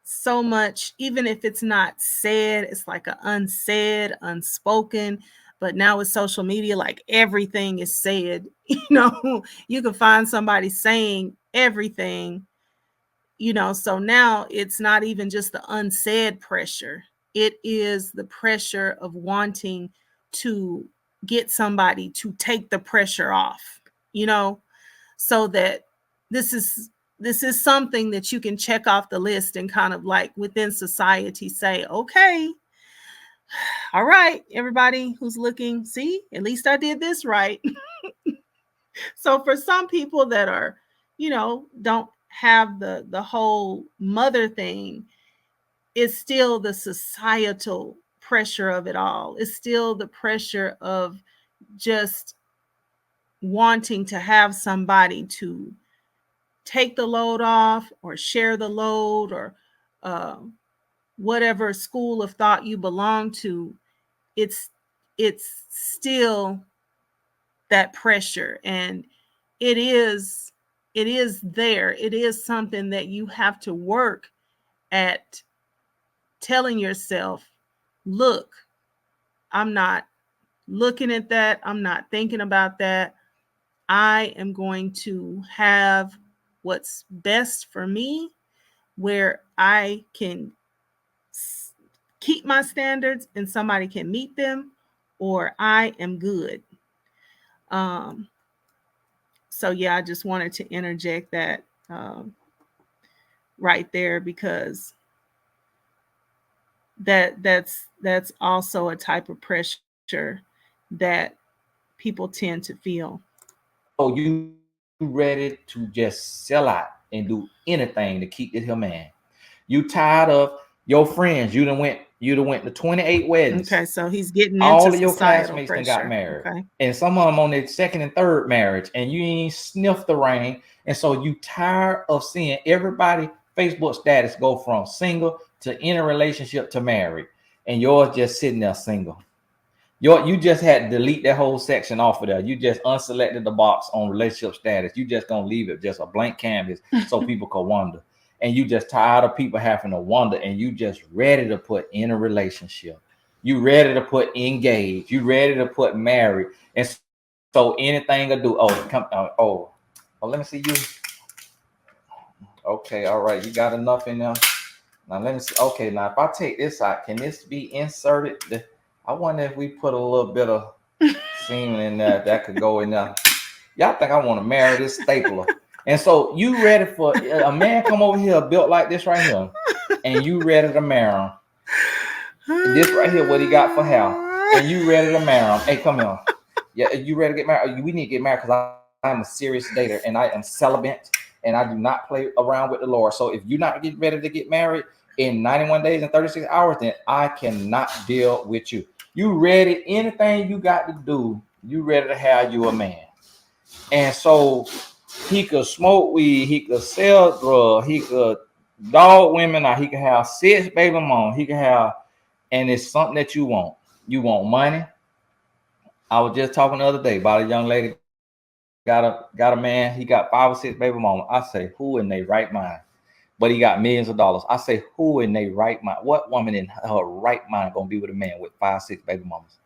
so much, even if it's not said, it's like an unsaid, unspoken. But now with social media, like everything is said. You can find somebody saying everything. So now it's not even just the unsaid pressure, it is the pressure of wanting to get somebody to take the pressure off, you know, so that this is this is something that you can check off the list and kind of like within society say, okay, all right, everybody who's looking, see, at least I did this right. So for some people that are, don't have the whole mother thing, it's still the societal pressure of it all. It's still the pressure of just wanting to have somebody to take the load off or share the load, or uh, whatever school of thought you belong to. It's it's still that pressure, and it is it is there. It is something that you have to work at, telling yourself, look, I'm not looking at that, I'm not thinking about that. I am going to have what's best for me, where I can keep my standards and somebody can meet them, or I am good. um so yeah, I just wanted to interject that right there, because that's also a type of pressure that people tend to feel. you ready to just sell out and do anything to keep this here man. You tired of your friends. You done went to 28 weddings. Okay, so he's getting into All of your societal classmates then got pressure. married, Okay. and some of them on their second and third marriage, and you ain't sniffed the ring. And so you tired of seeing everybody Facebook status go from single to in a relationship to married, and yours just sitting there single. You just had to delete that whole section off of there. You just unselected the box on relationship status. You just gonna leave it just a blank canvas so people could wonder. And you just tired of people having to wonder, and you just ready to put in a relationship. You ready to put engaged. You ready to put married. And so anything to do. Let me see you. Okay, all right. You got enough in there. Now let me see. Okay, now if I take this out, can this be inserted? I wonder if we put a little bit of semen in there that could go in there. Y'all think I want to marry this stapler? And so you ready for a man come over here built like this right here, and you ready to marry him? This right here, what he got for hair, and you ready to marry him? Hey, come here. Yeah, you ready to get married? We need to get married because I am a serious dater and I am celibate and I do not play around with the Lord. So if you're not getting ready to get married in 91 days and 36 hours, then I cannot deal with you. You ready? Anything you got to do, you ready to have you a man. And so he could smoke weed, he could sell drugs, he could dog women, or he could have 6 baby moms, he could have, and it's something that you want. You want money. I was just talking the other day about a young lady got a man. He got 5 or 6 baby mamas. I say, who in their right mind? But he got millions of dollars. I say, who in their right mind? What woman in her right mind gonna be with a man with 5, 6 baby mamas?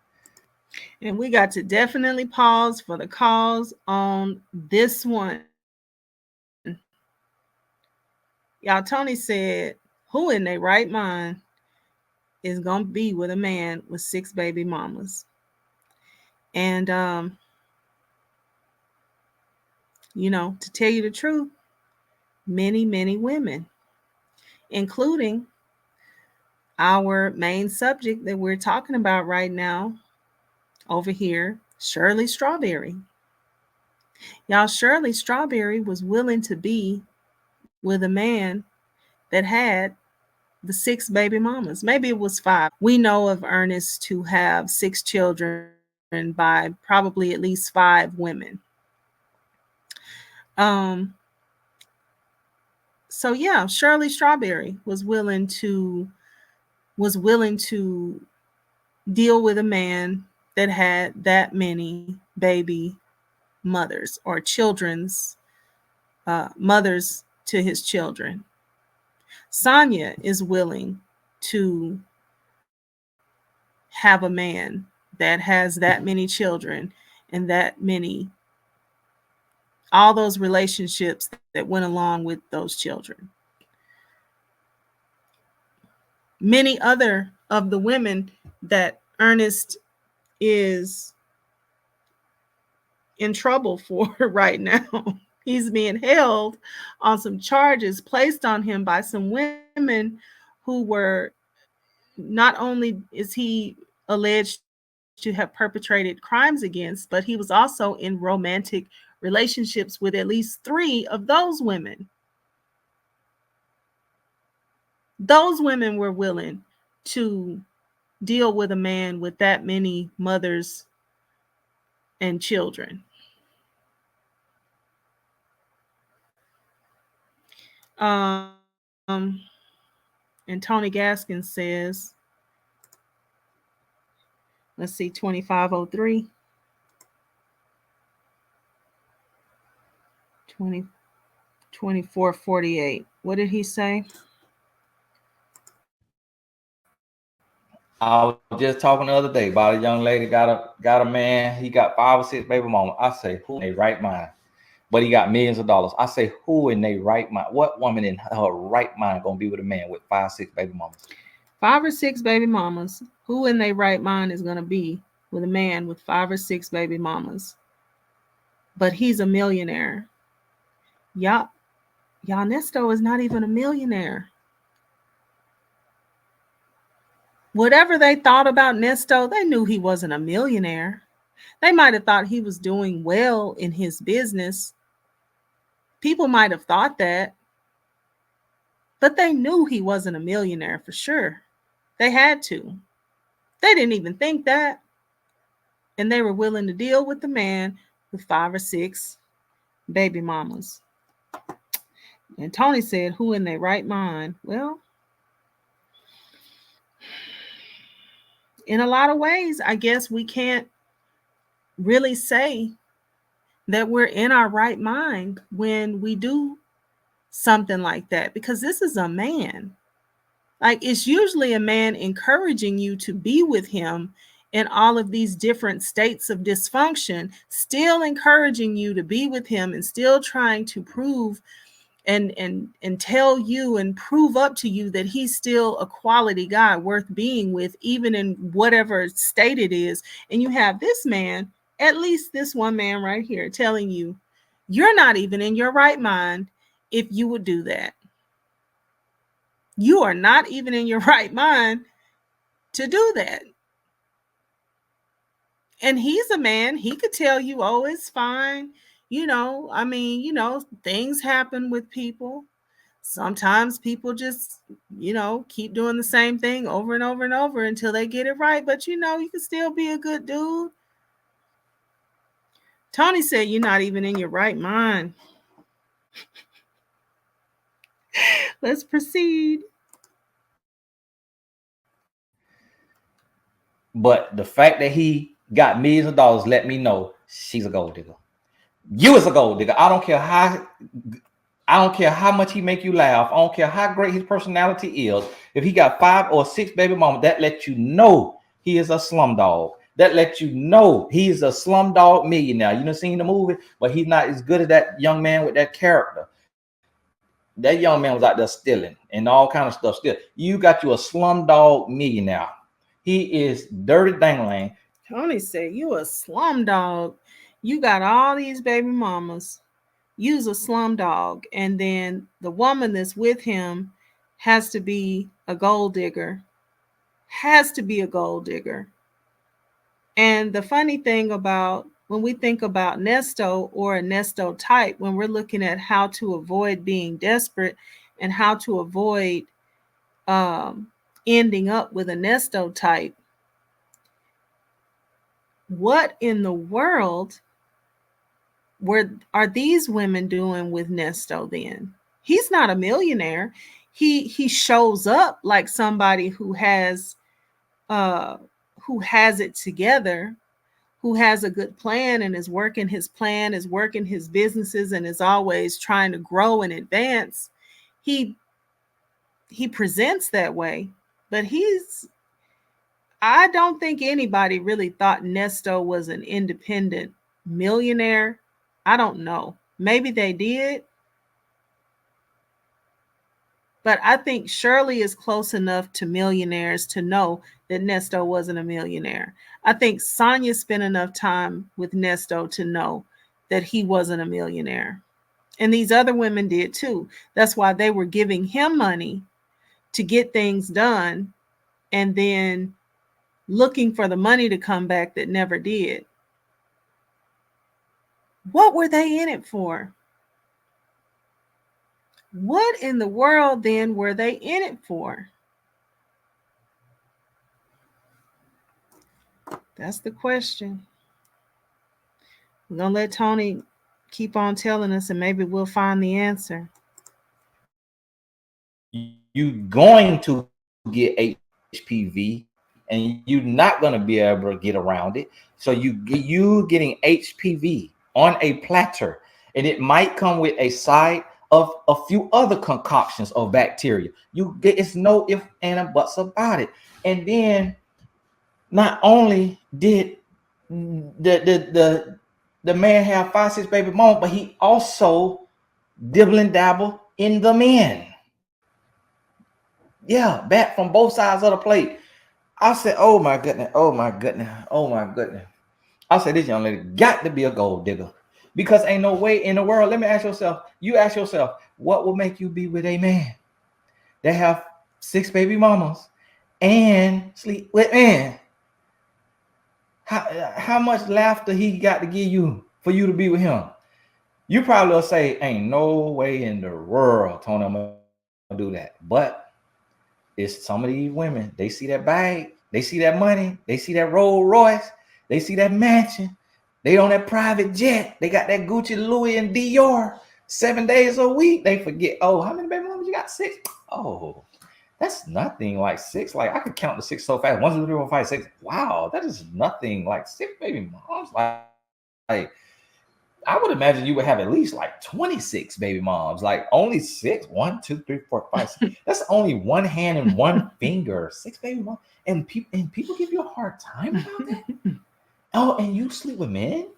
And we got to definitely pause for the cause on this one. Y'all, Tony said, who in their right mind is going to be with a man with 6 baby mamas? And, to tell you the truth, many, many women, including our main subject that we're talking about right now over here, Shirley Strawberry. Y'all, Shirley Strawberry was willing to be with a man that had the 6 baby mamas. Maybe it was 5. We know of Ernest to have 6 children by probably at least 5 women. Um, so yeah, Shirley Strawberry was willing to deal with a man that had that many baby mothers or children's mothers to his children. Sonia is willing to have a man that has that many children and that many all those relationships that went along with those children. Many other of the women that Ernest is in trouble for right now. He's being held on some charges placed on him by some women who were not only is he alleged to have perpetrated crimes against, but he was also in romantic relationships with at least 3 of those women. Those women were willing to deal with a man with that many mothers and children. Um, and Tony Gaskins says, let's see, 2503, 20, 2448. What did he say? I was just talking the other day about a young lady got a man. He got 5 or 6 baby mamas. I say, who in their right mind? But he got millions of dollars. I say, who in their right mind? What woman in her right mind gonna be with a man with 5, 6 baby mamas? 5 or 6 baby mamas. Who in their right mind is going to be with a man with 5 or 6 baby mamas? But he's a millionaire. Y'all, y'all, Nesto is not even a millionaire. Whatever they thought about Nesto, they knew he wasn't a millionaire. They might have thought he was doing well in his business. People might have thought that, but they knew he wasn't a millionaire for sure. They had to. They didn't even think that. And they were willing to deal with the man with 5 or 6 baby mamas. And Tony said, who in their right mind? Well, in a lot of ways, I guess we can't really say that we're in our right mind when we do something like that, because this is a man. Like, it's usually a man encouraging you to be with him in all of these different states of dysfunction, still encouraging you to be with him and still trying to prove and tell you and prove up to you that he's still a quality guy worth being with, even in whatever state it is. And you have this man, at least this one man right here, telling you you're not even in your right mind if you would do that. You are not even in your right mind to do that. And he's a man, he could tell you, oh, it's fine. Things happen with people. Sometimes people just, keep doing the same thing over and over and over until they get it right. But you can still be a good dude. Tony said you're not even in your right mind. Let's proceed. But the fact that he got millions of dollars let me know she's a gold digger. You is a gold digger. I don't care how much he make you laugh. I don't care how great his personality is. If he got 5 or 6 baby mamas, that lets you know he is a slum dog. That lets you know he is a slum dog millionaire. You done seen the movie, but he's not as good as that young man with that character. That young man was out there stealing and all kind of stuff. Still, you got you a slum dog millionaire. He is dirty dangling. Tony said you a slum dog. You got all these baby mamas. You's a slum dog. And then the woman that's with him has to be a gold digger. Has to be a gold digger. And the funny thing about when we think about Nesto or a Nesto type, when we're looking at how to avoid being desperate and how to avoid um, ending up with a Nesto type, what in the world are these women doing with Nesto then? He's not a millionaire. He shows up like somebody uh who has it together, who has a good plan and is working his plan, is working his businesses, and is always trying to grow and advance. He he presents that way, but I don't think anybody really thought Nesto was an independent millionaire. I don't know. Maybe they did, but I think Shirley is close enough to millionaires to know that Nesto wasn't a millionaire. I think Sonia spent enough time with Nesto to know that he wasn't a millionaire. And these other women did too. That's why they were giving him money to get things done and then looking for the money to come back that never did. What were they in it for? What in the world then were they in it for? That's the question. We're going to let Tony keep on telling us and maybe we'll find the answer. You going to get HPV and you're not going to be able to get around it. So you getting HPV on a platter, and it might come with a side of a few other concoctions of bacteria. It's no if and buts about it. And then not only did the man have 5, 6 baby mama, but he also dibble and dabble in the men. Yeah, back from both sides of the plate. I said, oh my goodness, oh my goodness, oh my goodness. I said, this young lady got to be a gold digger, because ain't no way in the world. Let me ask yourself, what will make you be with a man that have 6 baby mamas and sleep with men? How much laughter he got to give you for you to be with him? You probably will say, ain't no way in the world, Tony, I'm gonna do that. But it's some of these women, they see that bag, they see that money, they see that Rolls Royce, they see that mansion, they on that private jet, they got that Gucci, Louis, and Dior 7 days a week. They forget, oh, how many baby mamas you got? 6. Oh, that's nothing. Like 6. Like I could count the 6 so fast. 1, 2, 3, 4, 5, 6. Wow, that is nothing. Like 6 baby moms. Like I would imagine you would have at least like 26 baby moms. Like only 6. 1, 2, 3, 4, 5, 6. That's only one hand and one finger. 6 baby moms. And people give you a hard time about that. Oh, and you sleep with men?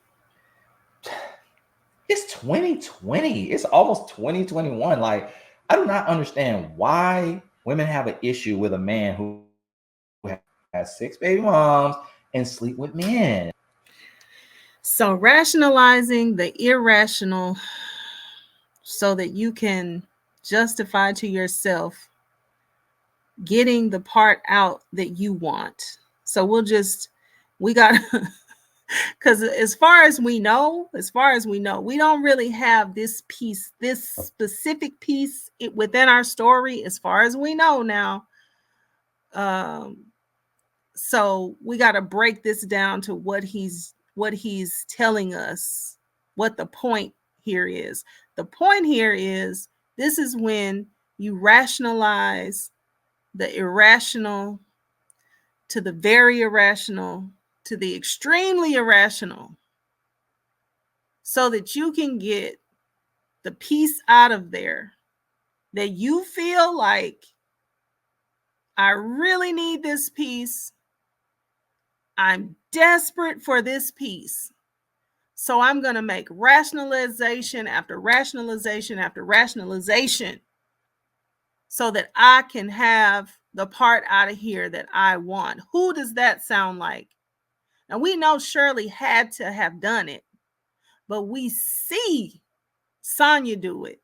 It's 2020. It's almost 2021. Like, I do not understand why women have an issue with a man who has 6 baby moms and sleep with men. So rationalizing the irrational so that you can justify to yourself getting the part out that you want. So we got because as far as we know, we don't really have this piece, this specific piece within our story, as far as we know now. Um, so we got to break this down to what he's telling us, what the point here is. The point here is this is when you rationalize the irrational to the very irrational to the extremely irrational so that you can get the piece out of there that you feel like, I really need this piece. I'm desperate for this piece. So I'm going to make rationalization after rationalization after rationalization so that I can have the part out of here that I want. Who does that sound like? Now, we know Shirley had to have done it, but we see Sonya do it.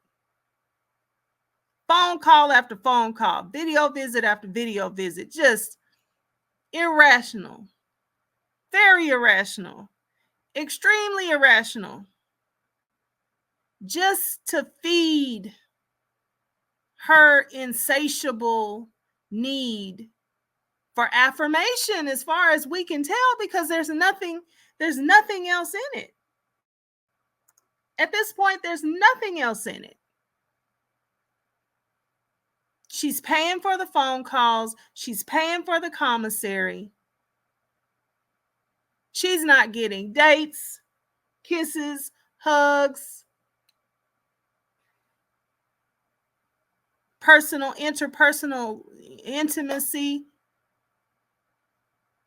Phone call after phone call, video visit after video visit, just irrational, very irrational, extremely irrational, just to feed her insatiable need for affirmation, as far as we can tell, because there's nothing else in it. At this point, there's nothing else in it. She's paying for the phone calls. She's paying for the commissary. She's not getting dates, kisses, hugs, interpersonal intimacy.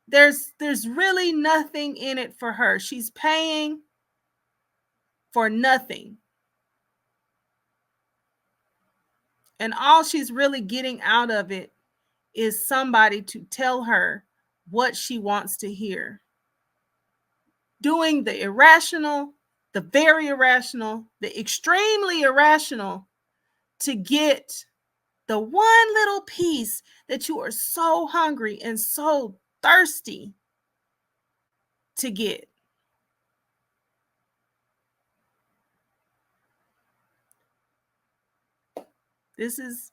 There's really nothing in it for her. She's paying for nothing. And all she's really getting out of it is somebody to tell her what she wants to hear. Doing the irrational, the very irrational, the extremely irrational to get the one little piece that you are so hungry and so thirsty to get. This is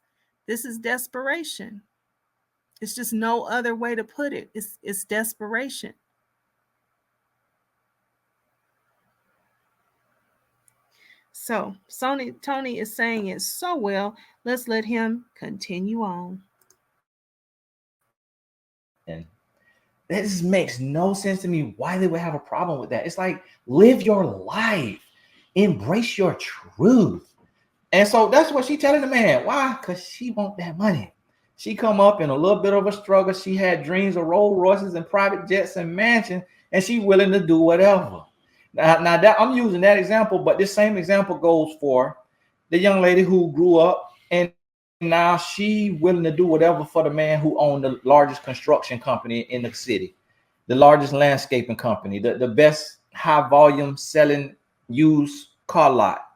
desperation. It's just no other way to put it. It's desperation. So Tony is saying it so well. Let's let him continue on. And that just makes no sense to me why they would have a problem with that. It's like, live your life, embrace your truth. And so that's what she telling the man. Why? Because she want that money. She come up in a little bit of a struggle. She had dreams of Rolls Royces and private jets and mansions, and she willing to do whatever. Now that I'm using that example, but this same example goes for the young lady who grew up and now she willing to do whatever for the man who owned the largest construction company in the city, the largest landscaping company, the best high volume selling used car lot,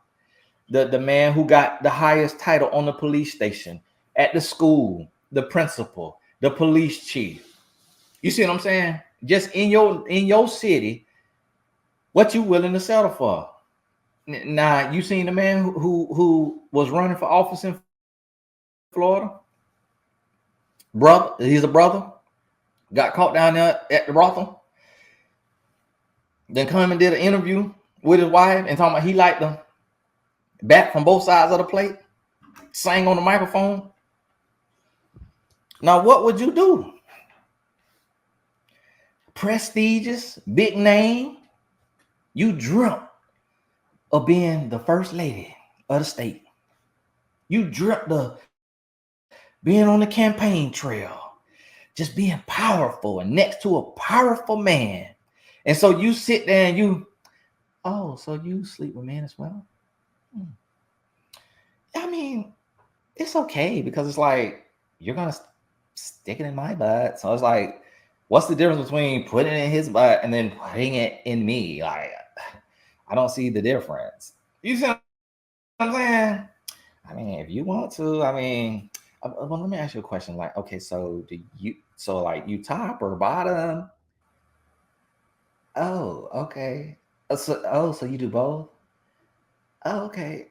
the man who got the highest title on the police station, at the school, the principal, the police chief. You see what I'm saying? Just in your city, what you willing to settle for? Now, you seen the man who was running for office in Florida? Brother, he's a brother. Got caught down there at the brothel. Then come and did an interview with his wife and talking about he liked the bat from both sides of the plate. Sang on the microphone. Now, what would you do? Prestigious, big name. You dreamt of being the first lady of the state. You dreamt of being on the campaign trail, just being powerful and next to a powerful man. And so you sit there and Oh, so you sleep with men as well? Hmm. I mean, it's okay because it's like you're gonna stick it in my butt. So it's like, what's the difference between putting it in his butt and then putting it in me? Like, I don't see the difference. You see what I'm saying? I mean, if you want to, I mean, well, let me ask you a question. Like, okay, so like, you top or bottom? Oh, okay. So you do both? Oh, okay.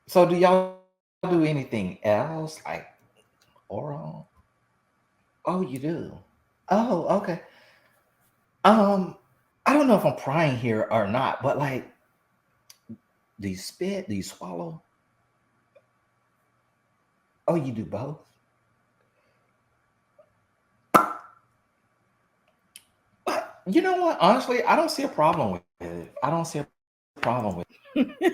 So do y'all do anything else, like oral? Oh, you do. Oh, okay. Um, I don't know if I'm prying here or not, but like, do you spit? Do you swallow? Oh, you do both. But you know what? Honestly, I don't see a problem with it. I don't see a problem with it.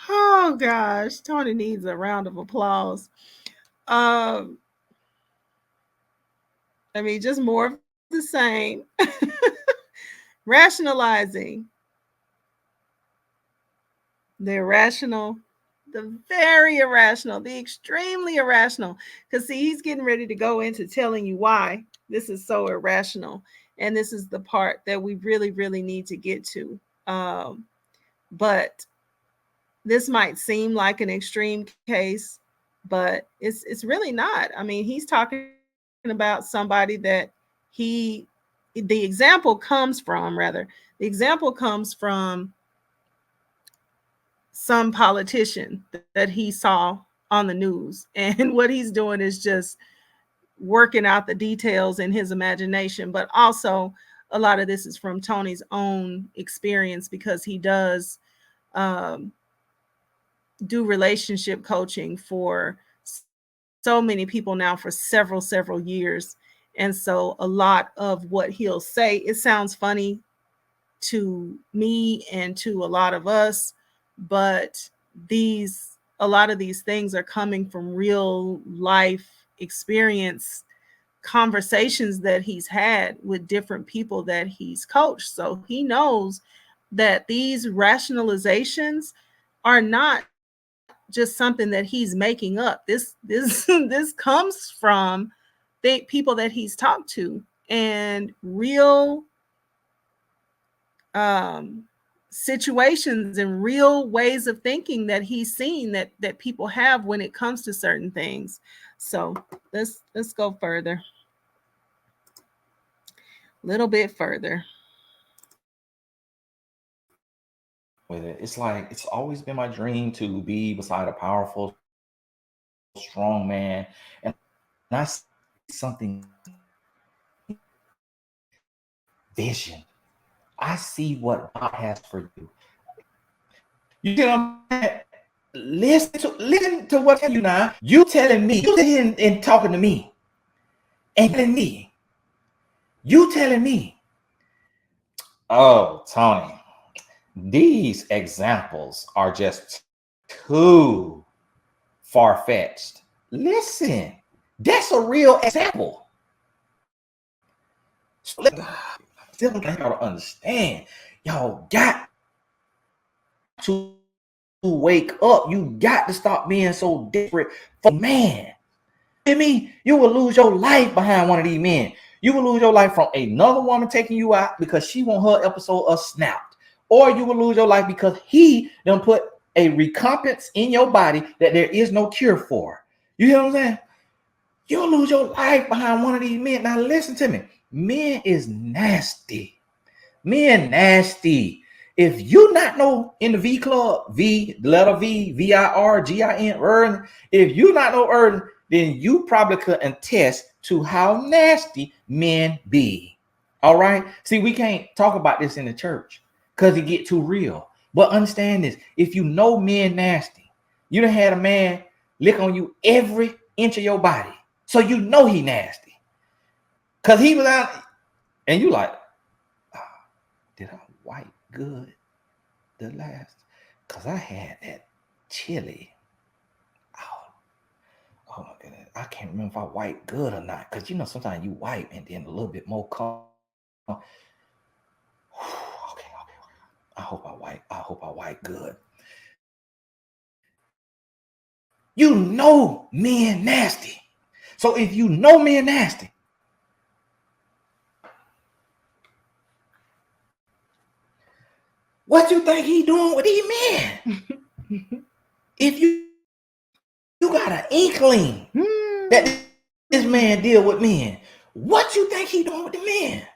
Oh gosh, Tony needs a round of applause. Um, I mean, just more of the same. Rationalizing the irrational, the very irrational, the extremely irrational. Because, see, he's getting ready to go into telling you why this is so irrational. And this is the part that we really, really need to get to. But this might seem like an extreme case, but it's really not. I mean, he's talking about somebody that he the example comes from, rather, the example comes from some politician that he saw on the news. And what he's doing is just working out the details in his imagination. But also, a lot of this is from Tony's own experience because he does um, do relationship coaching for so many people now for several years. And so a lot of what he'll say, it sounds funny to me and to a lot of us, but these a lot of these things are coming from real life experience conversations that he's had with different people that he's coached. So he knows that these rationalizations are not just something that he's making up. This this comes from the people that he's talked to and real um, situations and real ways of thinking that he's seen that people have when it comes to certain things. So let's go further, a little bit further. With it, it's like it's always been my dream to be beside a powerful, strong man, and I see something vision. I see what God has for you. You see what I'm saying? Listen to what I'm telling you now. You telling me, you sitting here and talking to me, and you telling me, oh, Tony, these examples are just too far fetched. Listen, that's a real example. So still don't y'all to understand. Y'all got to wake up. You got to stop being so desperate for a man. You hear me? You will lose your life behind one of these men. You will lose your life from another woman taking you out because she want her episode of Snapped. Or you will lose your life because he done put a recompense in your body that there is no cure for. You hear what I'm saying? You'll lose your life behind one of these men. Now listen to me. Men is nasty. Men nasty. If you not know in the V Club, V, the letter V, VIRGIN, Erden, if you not know Erden, then you probably could attest to how nasty men be. All right? See, we can't talk about this in the church because it get too real. But understand this. If you know men nasty, you done had a man lick on you every inch of your body. So you know he nasty. Because he was out, and you like, oh, did I wipe good the last? Because I had that chili. Oh, oh my goodness. I can't remember if I wipe good or not. Because sometimes you wipe and then a little bit more okay. I hope I wipe good. You know men nasty. So if you know men nasty, what you think he doing with these men? If you got an inkling that this man deal with men, what you think he doing with the men?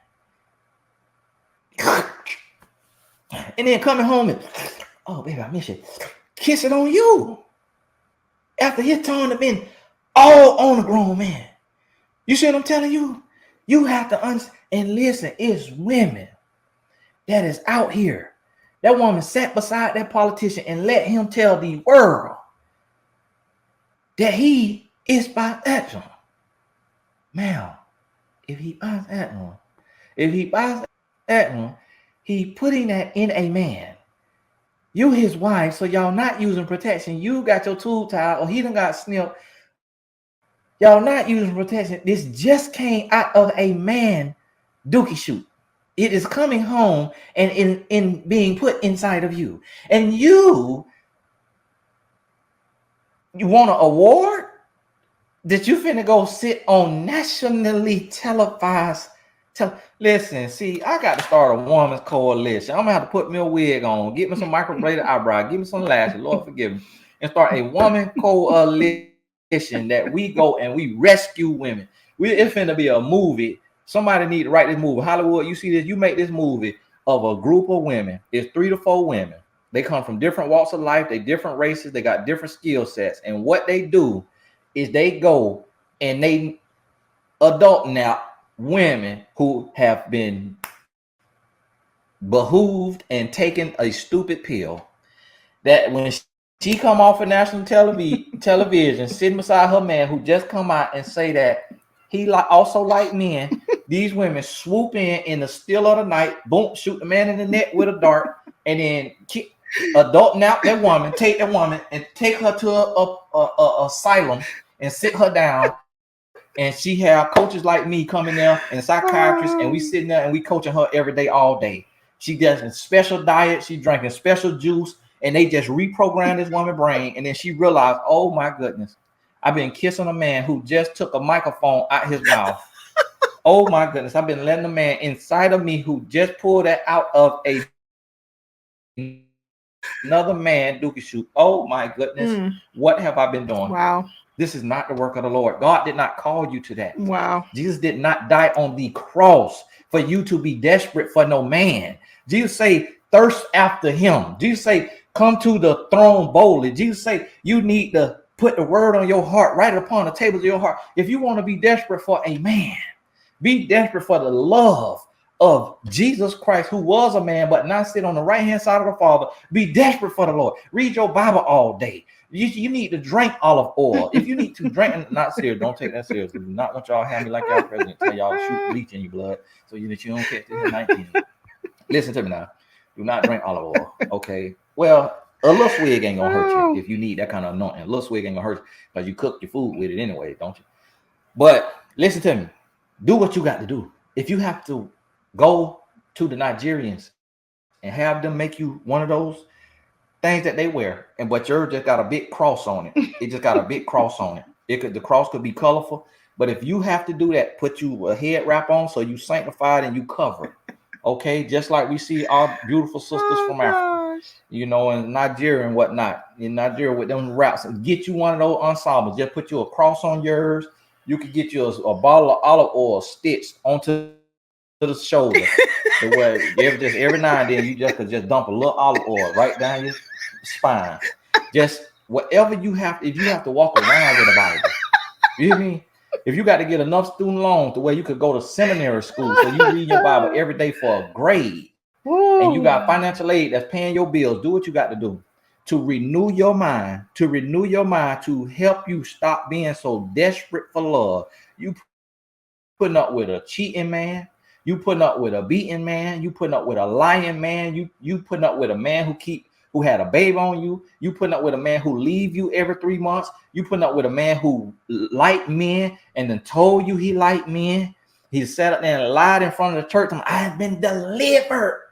And then coming home and, oh baby, I miss you. Kiss it on you. After his turn to been all on a grown man. You see what I'm telling you? You have to understand and listen, it's women that is out here. That woman sat beside that politician and let him tell the world that he is bisexual. Now, if he bisexual, he putting that in a man. You his wife, so y'all not using protection. You got your tube tied, or he done got snipped. Y'all not using protection. This just came out of a man dookie shoot. It is coming home and in being put inside of you. And you want an award that you finna go sit on nationally televised. Listen, see, I got to start a woman's coalition. I'm gonna have to put me a wig on, get me some microbladed eyebrow, give me some lashes, Lord forgive me, and start a woman coalition that we go and we rescue women. It's finna be a movie. Somebody need to write this movie. Hollywood, you see this? You make this movie of a group of women. It's 3 to 4 women. They come from different walks of life. They different races. They got different skill sets. And what they do is they go and they adult now women who have been behooved and taken a stupid pill that when she come off of national television sitting beside her man who just come out and say that he also like men, these women swoop in the still of the night, boom, shoot the man in the neck with a dart, and then adult now that woman, take that woman and take her to a asylum and sit her down. And she have coaches like me coming there and psychiatrists, and we sitting there and we coaching her every day, all day. She does a special diet, she drinking special juice, and they just reprogram this woman's brain. And then she realized, oh my goodness, I've been kissing a man who just took a microphone out his mouth. Oh my goodness, I've been letting a man inside of me who just pulled that out of another man dookie shoot. Oh my goodness, what have I been doing? Wow. This is not the work of the Lord. God did not call you to that. Wow. Jesus did not die on the cross for you to be desperate for no man. Jesus say, thirst after him. Jesus say, come to the throne boldly. Jesus say, you need to put the word on your heart, write it upon the tables of your heart. If you want to be desperate for a man, be desperate for the love of Jesus Christ, who was a man, but now sit on the right-hand side of the Father. Be desperate for the Lord. Read your Bible all day. You need to drink olive oil. If you need to drink, not serious, don't take that serious. We do not want y'all to have me like y'all president. Tell y'all to shoot bleach in your blood so that you don't catch this in 19. Listen to me now. Do not drink olive oil. Okay. Well, a little swig ain't gonna hurt you if you need that kind of anointing. A little swig ain't gonna hurt you because you cook your food with it anyway, don't you? But listen to me. Do what you got to do. If you have to go to the Nigerians and have them make you one of those things that they wear, but yours just got a big cross on it. It just got a big cross on it. The cross could be colorful, but if you have to do that, put you a head wrap on so you sanctified and you covered. Okay, just like we see our beautiful sisters from Africa, in Nigeria and whatnot. In Nigeria with them wraps, get you one of those ensembles. Just put you a cross on yours. You could get you a bottle of olive oil stitched onto the shoulder. Where every now and then you just could just dump a little olive oil right down your spine. Just whatever you have. If you have to walk around with a Bible, you hear me? If you got to get enough student loans to where you could go to seminary school, so you read your Bible every day for a grade, and you got financial aid that's paying your bills, do what you got to do to renew your mind, to help you stop being so desperate for love. You putting up with a cheating man, you putting up with a beating man, you putting up with a lying man, you putting up with a man who keep who had a baby on you. You putting up with a man who leave you every 3 months. You putting up with a man who liked men and then told you he liked men. He sat up there and lied in front of the church. I've been delivered.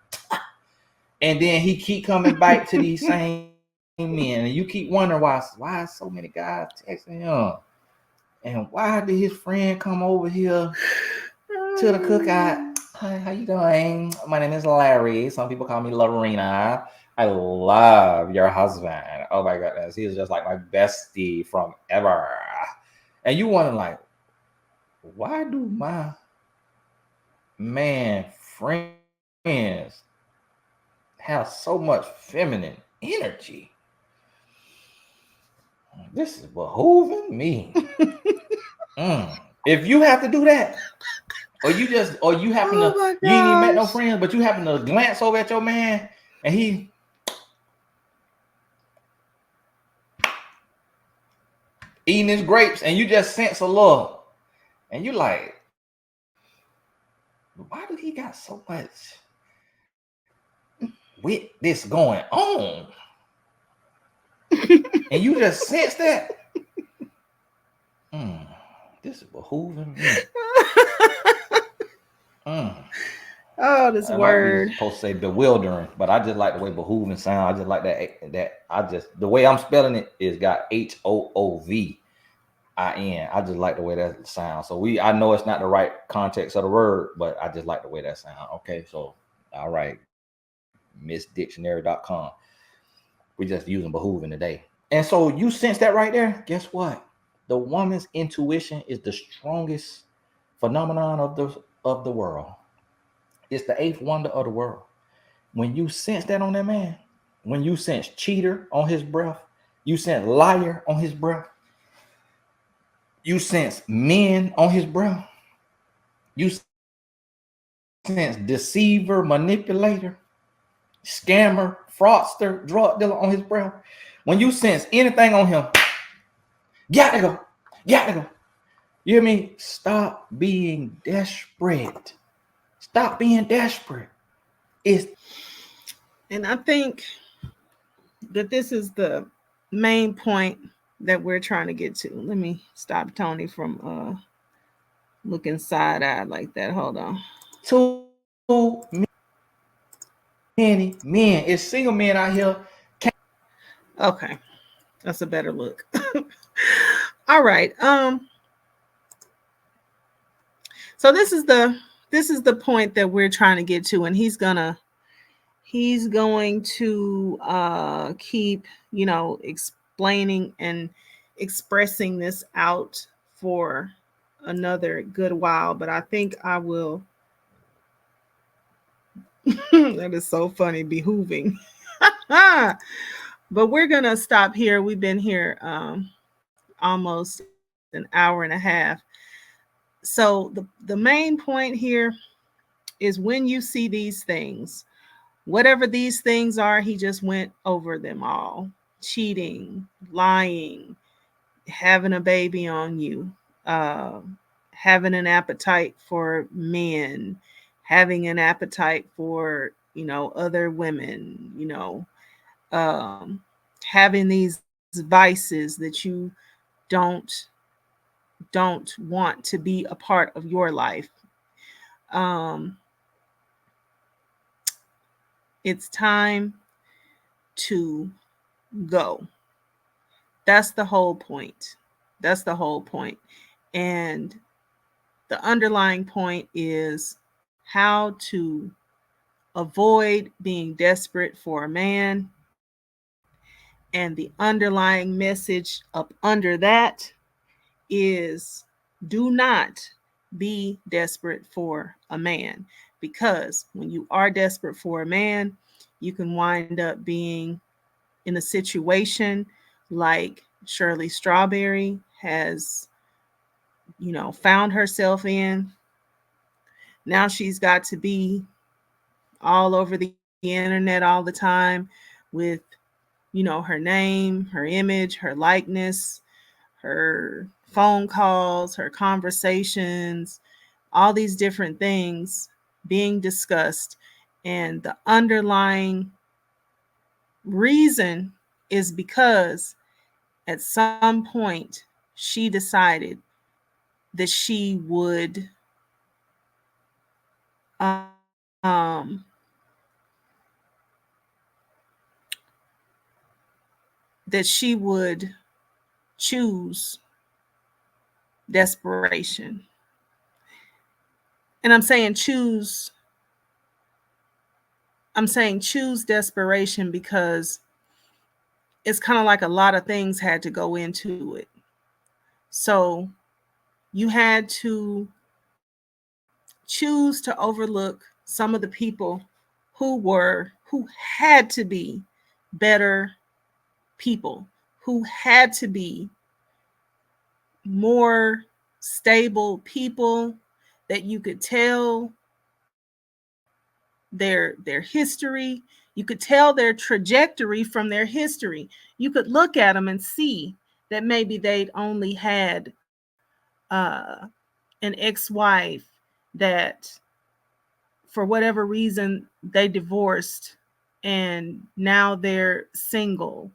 And then he keep coming back to these same men. And you keep wondering why so many guys texting him. And why did his friend come over here to the cookout? Hi, how you doing? My name is Larry. Some people call me Lorena. I love your husband. Oh my goodness. He is just like my bestie from ever. And you wonder, like, why do my man friends have so much feminine energy? This is behooving me. If you have to do that, or you happen to, you ain't even met no friends, but you happen to glance over at your man and he eating his grapes and you just sense a love and you like, why do he got so much with this going on? And you just sense that. This is behooving me. Oh, this word. Might be supposed to say bewildering, but I just like the way behooving sound. I just like that the way I'm spelling it is got HOOVIN. I just like the way that sounds. So I know it's not the right context of the word, but I just like the way that sounds. Okay, so all right, MissDictionary.com. We just using behooving today. And so you sense that right there. Guess what? The woman's intuition is the strongest phenomenon of the world. It's the eighth wonder of the world. When you sense that on that man, when you sense cheater on his breath, you sense liar on his breath, you sense men on his breath, you sense deceiver, manipulator, scammer, fraudster, drug dealer on his breath. When you sense anything on him, gotta go. You hear me? Stop being desperate. Stop being desperate. And I think that this is the main point that we're trying to get to. Let me stop Tony from looking side-eyed like that. Hold on. Too many men. It's single men out here. Okay. That's a better look. All right. So this is the point that we're trying to get to, and he's going to keep, explaining and expressing this out for another good while, but I think I will. That is so funny, behooving. But we're gonna stop here. We've been here almost an hour and a half. So the main point here is when you see these things, whatever these things are, he just went over them all: cheating, lying, having a baby on you, uh, having an appetite for men, having an appetite for other women, um, having these vices that you don't want to be a part of your life. Um, it's time to go. That's the whole point. That's the whole point. And the underlying point is how to avoid being desperate for a man. And the underlying message up under that is do not be desperate for a man, because when you are desperate for a man, you can wind up being in a situation like Shirley Strawberry has, found herself in. Now she's got to be all over the internet all the time with, her name, her image, her likeness, her phone calls, her conversations, all these different things being discussed. And the underlying reason is because at some point she decided that she would um that she would choose desperation. And I'm saying choose desperation because it's kind of like a lot of things had to go into it. So you had to choose to overlook some of the people who had to be better people, who had to be more stable people that you could tell their history, you could tell their trajectory from their history. You could look at them and see that maybe they'd only had an ex-wife that for whatever reason they divorced, and now they're single,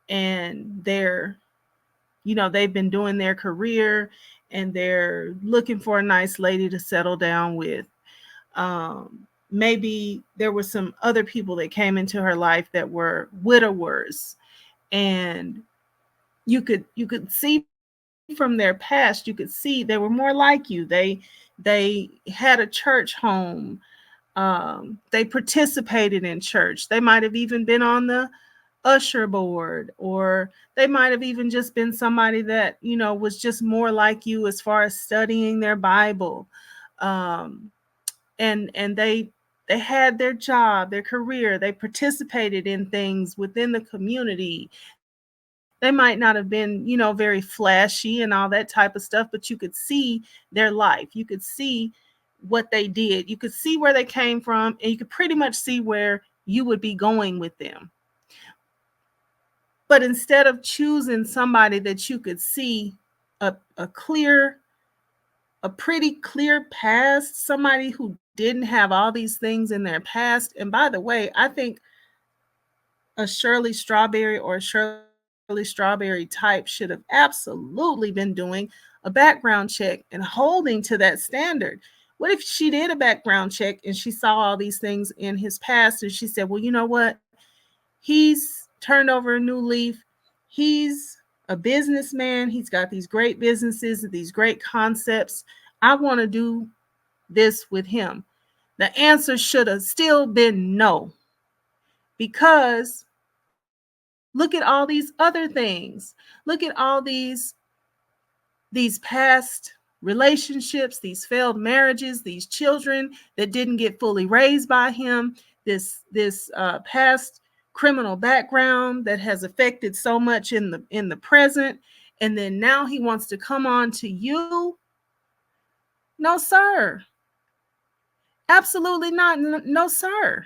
and they've been doing their career, and they're looking for a nice lady to settle down with. Maybe there were some other people that came into her life that were widowers, and you could see from their past, you could see they were more like you. They had a church home. They participated in church. They might have even been on the usher board, or they might have even just been somebody that was just more like you as far as studying their Bible. um, and they had their job, their career, they participated in things within the community. They might not have been very flashy and all that type of stuff, but you could see their life, you could see what they did, you could see where they came from, and you could pretty much see where you would be going with them. But instead of choosing somebody that you could see a clear, a pretty clear past, somebody who didn't have all these things in their past. And by the way, I think a Shirley Strawberry or a Shirley Strawberry type should have absolutely been doing a background check and holding to that standard. What if she did a background check and she saw all these things in his past and she said, well, you know what? He's turned over a new leaf. He's a businessman. He's got these great businesses, these great concepts. I want to do this with him. The answer should have still been no, because look at all these other things. Look at all these past relationships, these failed marriages, these children that didn't get fully raised by him, this past criminal background that has affected so much in the present, and then now he wants to come on to you. No, sir. Absolutely not. No, sir.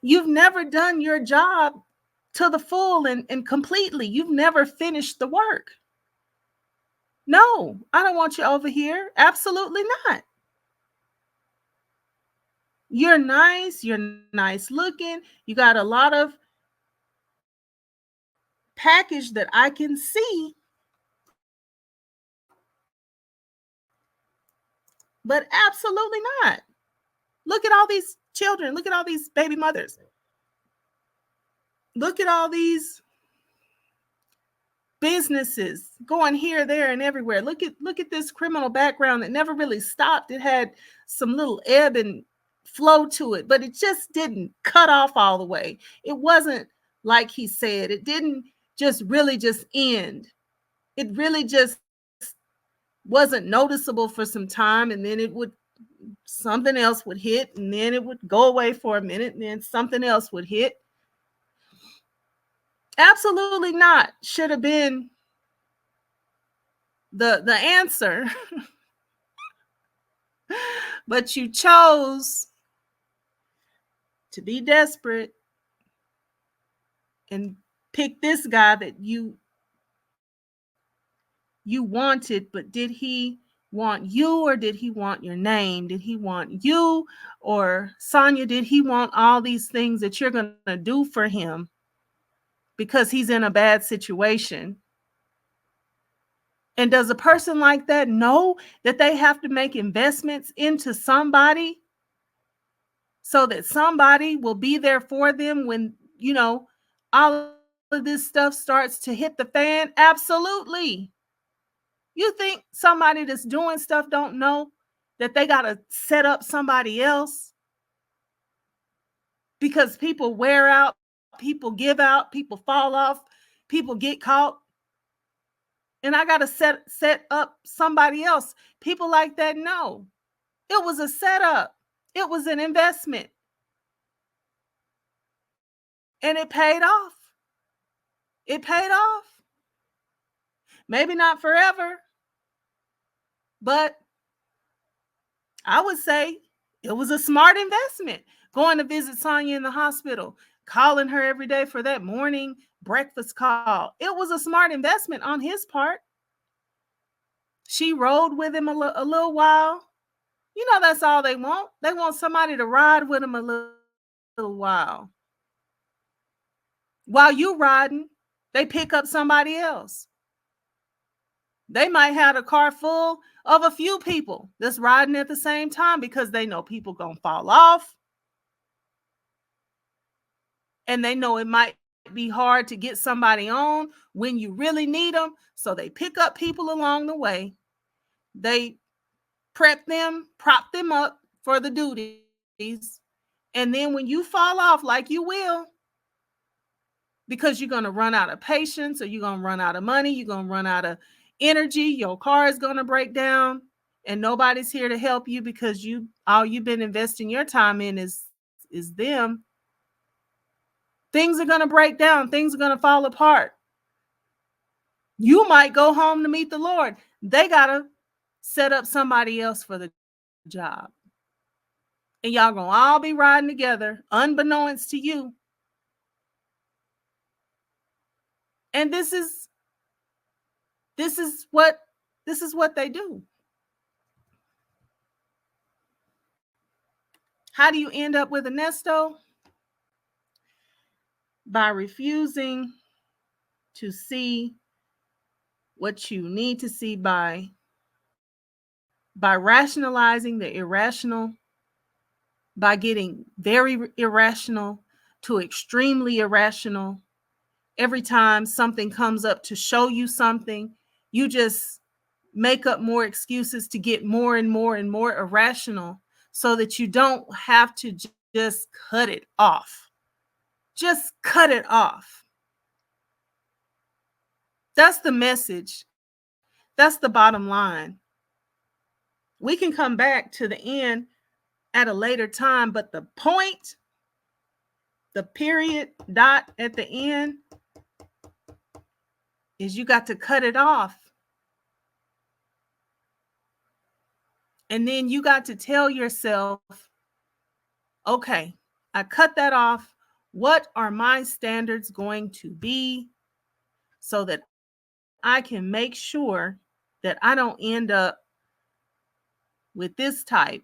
You've never done your job to the full and completely. You've never finished the work. No, I don't want you over here. Absolutely not. You're nice looking, you got a lot of package that I can see, but absolutely not. Look at all these children, look at all these baby mothers, look at all these businesses going here, there, and everywhere. Look at this criminal background that never really stopped. It had some little ebb and flow to it, but it just didn't cut off all the way. It wasn't like he said. It didn't just really just end. It really just wasn't noticeable for some time, and then it would something else would hit, and then it would go away for a minute, and then something else would hit. Absolutely not should have been the answer. But you chose to be desperate and pick this guy that you wanted, but did he want you, or did he want your name? Did he want you, or Sonia, did he want all these things that you're going to do for him because he's in a bad situation? And does a person like that know that they have to make investments into somebody so that somebody will be there for them when, all of this stuff starts to hit the fan? Absolutely. You think somebody that's doing stuff don't know that they got to set up somebody else? Because people wear out, people give out, people fall off, people get caught, and I got to set up somebody else. People like that know. It was a setup. It was an investment. And it paid off. It paid off. Maybe not forever, but I would say it was a smart investment. Going to visit Sonia in the hospital, calling her every day for that morning breakfast call. It was a smart investment on his part. She rode with him a little while. That's all they want. They want somebody to ride with them a little while. While you riding, they pick up somebody else. They might have a car full of a few people that's riding at the same time because they know people gonna fall off. And they know it might be hard to get somebody on when you really need them. So they pick up people along the way. They prop them up for the duties. And then when you fall off, like you will, because you're going to run out of patience, or you're going to run out of money, you're going to run out of energy, your car is going to break down, and nobody's here to help you because all you've been investing your time in is them. Things are going to break down, things are going to fall apart. You might go home to meet the Lord. They got to set up somebody else for the job. And y'all going to all be riding together, unbeknownst to you. And this is what they do. How do you end up with a Nesto? By refusing to see what you need to see, by rationalizing the irrational, by getting very irrational to extremely irrational. Every time something comes up to show you something, you just make up more excuses to get more and more and more irrational so that you don't have to just cut it off. Just cut it off. That's the message. That's the bottom line. We can come back to the end at a later time, but the point, the period, dot at the end, is you got to cut it off. And then you got to tell yourself, okay, I cut that off. What are my standards going to be so that I can make sure that I don't end up with this type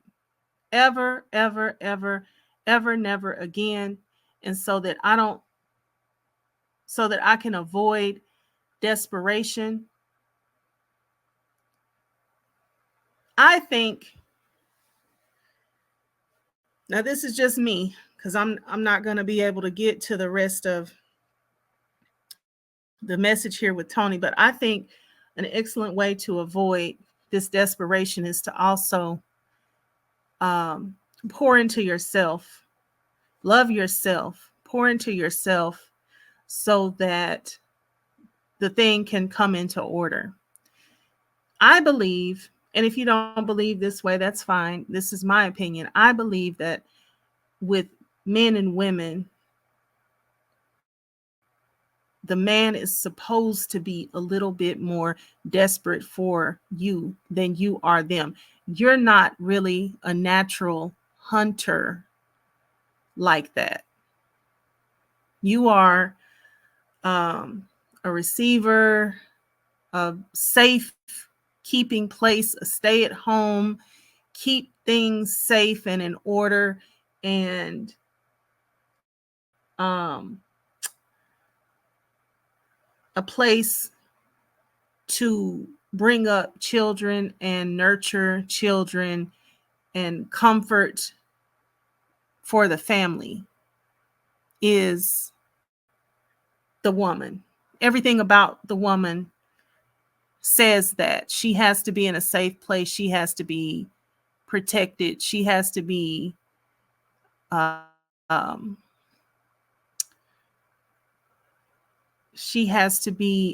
ever, ever, ever, ever, never again. And so that I can avoid desperation. I think, now this is just me, because I'm not going to be able to get to the rest of the message here with Tony, but I think an excellent way to avoid this desperation is to also um, pour into yourself, love yourself, pour into yourself so that the thing can come into order. I believe, and if you don't believe this way, that's fine. This is my opinion. I believe that with men and women, the man is supposed to be a little bit more desperate for you than you are them. You're not really a natural hunter like that. You are a receiver, a safe keeping place, a stay at home, keep things safe and in order, and a place to bring up children and nurture children and comfort for the family is the woman. Everything about the woman says that she has to be in a safe place. She has to be protected. She has to be um,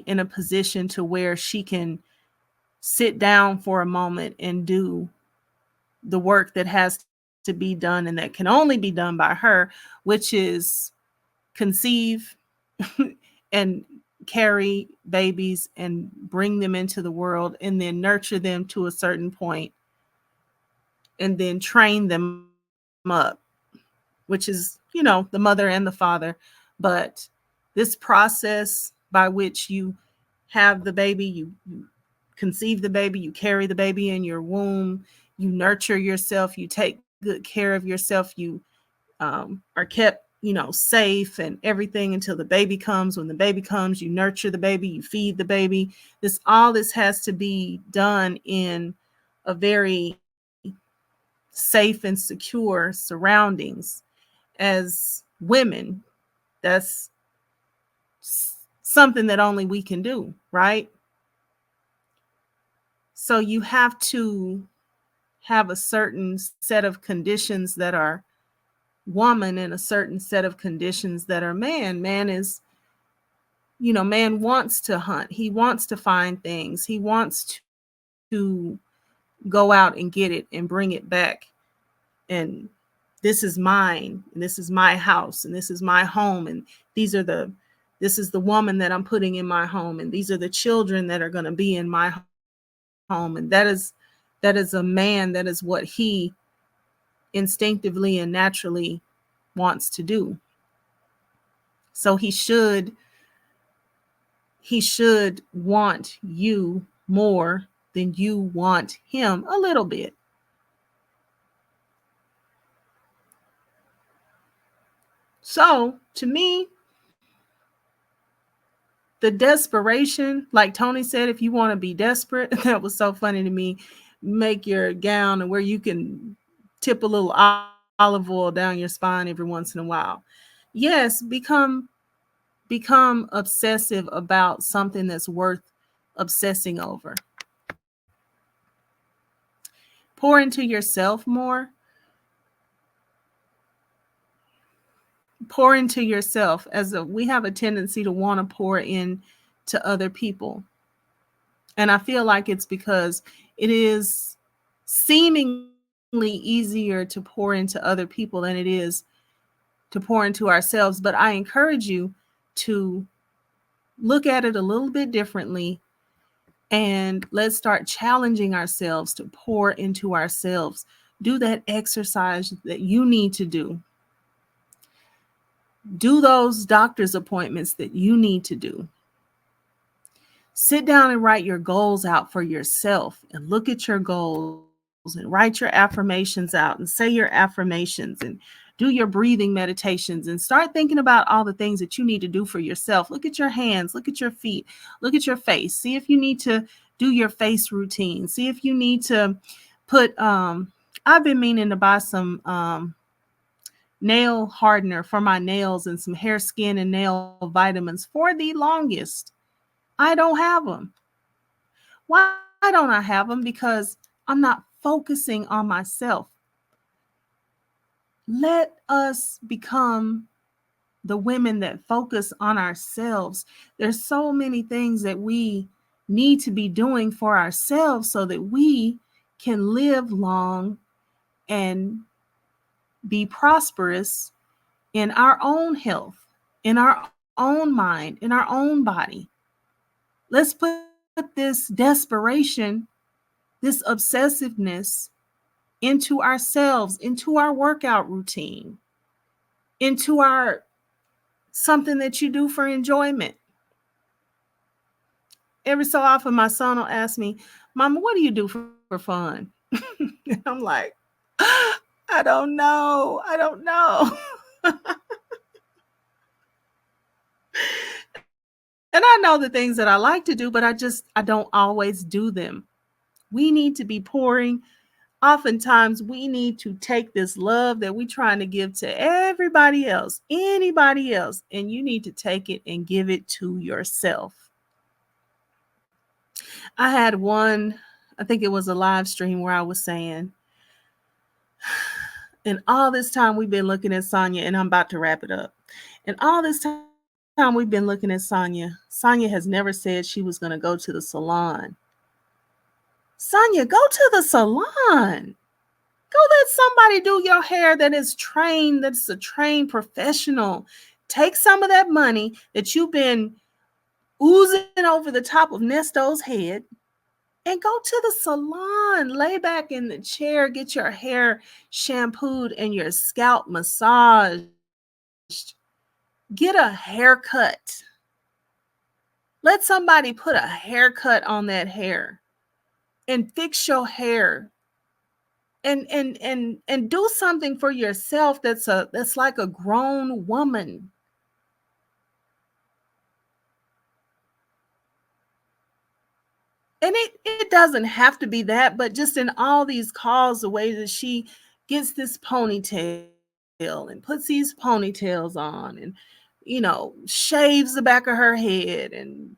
in a position to where she can sit down for a moment and do the work that has to be done and that can only be done by her, which is conceive and carry babies and bring them into the world and then nurture them to a certain point and then train them up, which is, the mother and the father. But this process by which you have the baby, you conceive the baby, you carry the baby in your womb, you nurture yourself, you take good care of yourself, you are kept, safe and everything until the baby comes. When the baby comes, you nurture the baby, you feed the baby. All this has to be done in a very safe and secure surroundings. As women, that's something that only we can do, right? So you have to have a certain set of conditions that are woman and a certain set of conditions that are man. Man is, man wants to hunt. He wants to find things. He wants to go out and get it and bring it back. And this is mine, and this is my house, and this is my home, and this is the woman that I'm putting in my home, and these are the children that are going to be in my home. And that is a man. That is what he instinctively and naturally wants to do. So he should want you more than you want him a little bit. So to me, the desperation, like Tony said, if you want to be desperate, that was so funny to me. Make your gown and where you can tip a little olive oil down your spine every once in a while. Yes, become obsessive about something that's worth obsessing over. Pour into yourself more. Pour into yourself. We have a tendency to want to pour in to other people. And I feel like it's because it is seemingly easier to pour into other people than it is to pour into ourselves. But I encourage you to look at it a little bit differently, and let's start challenging ourselves to pour into ourselves. Do that exercise that you need to do. Do those doctor's appointments that you need to do. Sit down and write your goals out for yourself and look at your goals and write your affirmations out and say your affirmations and do your breathing meditations and start thinking about all the things that you need to do for yourself. Look at your hands, look at your feet, look at your face. See if you need to do your face routine. See if you need to put, I've been meaning to buy some nail hardener for my nails and some hair, skin, and nail vitamins for the longest. I don't have them. Why don't I have them? Because I'm not focusing on myself. Let us become the women that focus on ourselves. There's so many things that we need to be doing for ourselves so that we can live long and be prosperous in our own health, in our own mind, in our own body. Let's put this desperation, this obsessiveness into ourselves, into our workout routine, into our something that you do for enjoyment. Every so often, my son will ask me, Mama, what do you do for fun? And I'm like, I don't know. I don't know. And I know the things that I like to do, but I don't always do them. We need to be pouring. Oftentimes, we need to take this love that we're trying to give to everybody else, anybody else, and you need to take it and give it to yourself. I had one, I think it was a live stream where I was saying, and all this time we've been looking at Sonya, and I'm about to wrap it up. And all this time we've been looking at Sonya, Sonya has never said she was going to go to the salon. Sonya, go to the salon. Go let somebody do your hair that is trained, that's a trained professional. Take some of that money that you've been oozing over the top of Nesto's head and go to the salon. Lay back in the chair, get your hair shampooed and your scalp massaged. Get a haircut. Let somebody put a haircut on that hair and fix your hair and do something for yourself that's like a grown woman. And it doesn't have to be that, but just in all these calls, the way that she gets this ponytail and puts these ponytails on and shaves the back of her head and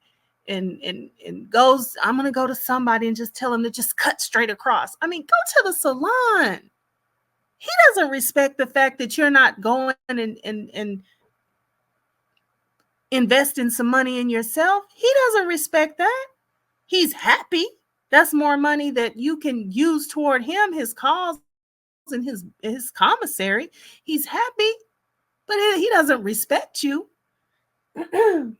goes, I'm gonna go to somebody and just tell him to just cut straight across. I mean, go to the salon. He doesn't respect the fact that you're not going and investing some money in yourself. He doesn't respect that. He's happy. That's more money that you can use toward him, his cause, and his commissary. He's happy, but he doesn't respect you. Now,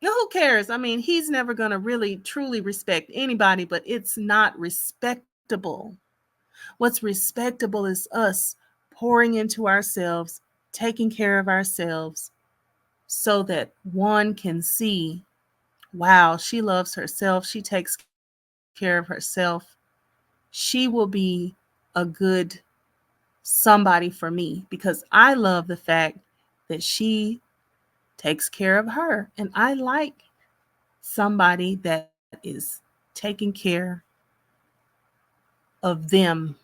who cares? I mean, he's never going to really truly respect anybody, but it's not respectable. What's respectable is us pouring into ourselves, taking care of ourselves, so that one can see, wow, she loves herself. She takes care of herself. She will be a good somebody for me because I love the fact that she takes care of her. And I like somebody that is taking care of them.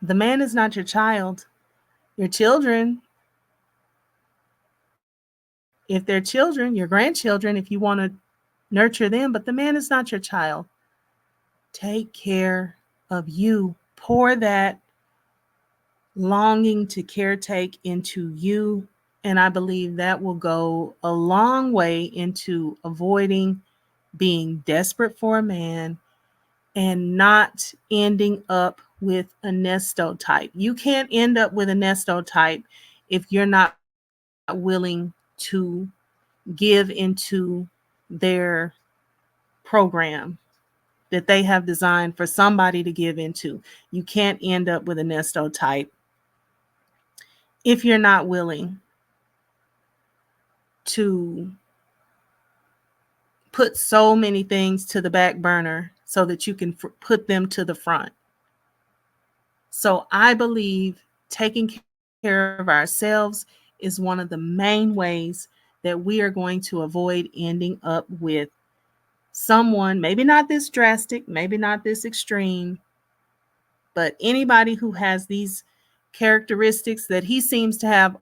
The man is not your child. Your children, if they're children, your grandchildren, if you want to nurture them, but the man is not your child. Take care of you. Pour that longing to caretake into you. And I believe that will go a long way into avoiding being desperate for a man and not ending up with a Nesto type. You can't end up with a Nesto type if you're not willing to give into their program that they have designed for somebody to give into. You can't end up with a Nesto type if you're not willing to put so many things to the back burner so that you can put them to the front. So I believe taking care of ourselves is one of the main ways that we are going to avoid ending up with someone, maybe not this drastic, maybe not this extreme, but anybody who has these characteristics that he seems to have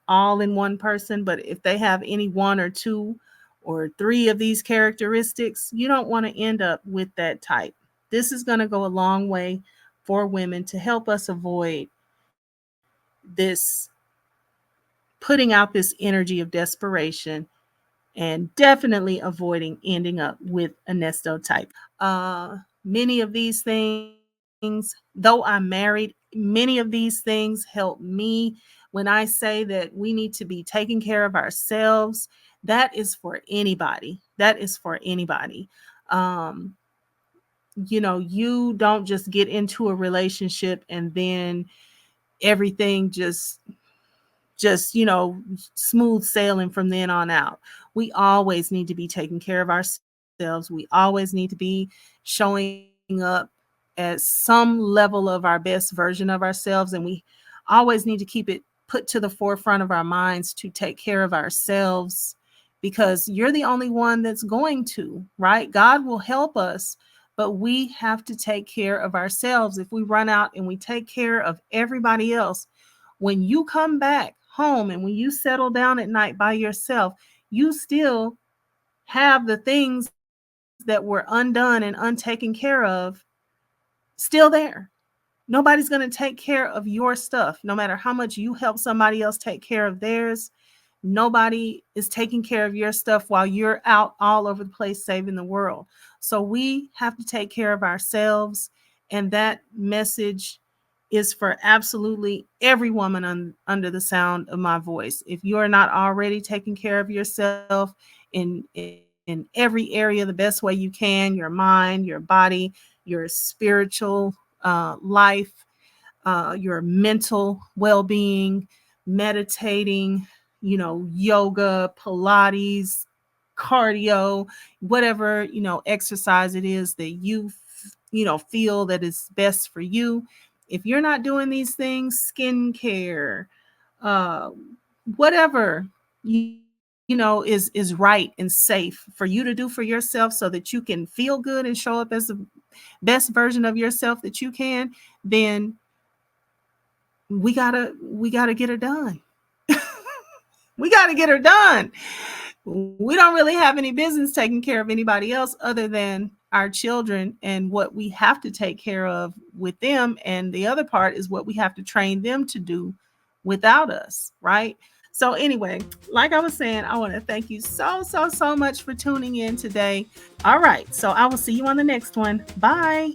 all in one person, but if they have any one or two or three of these characteristics, you don't want to end up with that type. This is going to go a long way for women to help us avoid this, putting out this energy of desperation, and definitely avoiding ending up with a Nesto type. Many of these things, though I'm married, many of these things help me when I say that we need to be taking care of ourselves. That is for anybody. That is for anybody. Um, you don't just get into a relationship and then everything just just, smooth sailing from then on out. We always need to be taking care of ourselves. We always need to be showing up at some level of our best version of ourselves. And we always need to keep it put to the forefront of our minds to take care of ourselves, because you're the only one that's going to, right? God will help us, but we have to take care of ourselves. If we run out and we take care of everybody else, when you come back home and when you settle down at night by yourself, you still have the things that were undone and untaken care of still there. Nobody's going to take care of your stuff. No matter how much you help somebody else take care of theirs, nobody is taking care of your stuff while you're out all over the place saving the world. So we have to take care of ourselves. And that message is for absolutely every woman under the sound of my voice. If you are not already taking care of yourself in every area the best way you can, your mind, your body, your spiritual life, your mental well-being, meditating, yoga, Pilates, cardio, whatever, exercise it is that you, feel that is best for you. If you're not doing these things, skincare, uh, whatever, is right and safe for you to do for yourself so that you can feel good and show up as the best version of yourself that you can, then we gotta get her done. We gotta get her done. We don't really have any business taking care of anybody else other than our children and what we have to take care of with them. And the other part is what we have to train them to do without us, right? So, anyway, like I was saying, I want to thank you so, so, so much for tuning in today. All right. So, I will see you on the next one. Bye.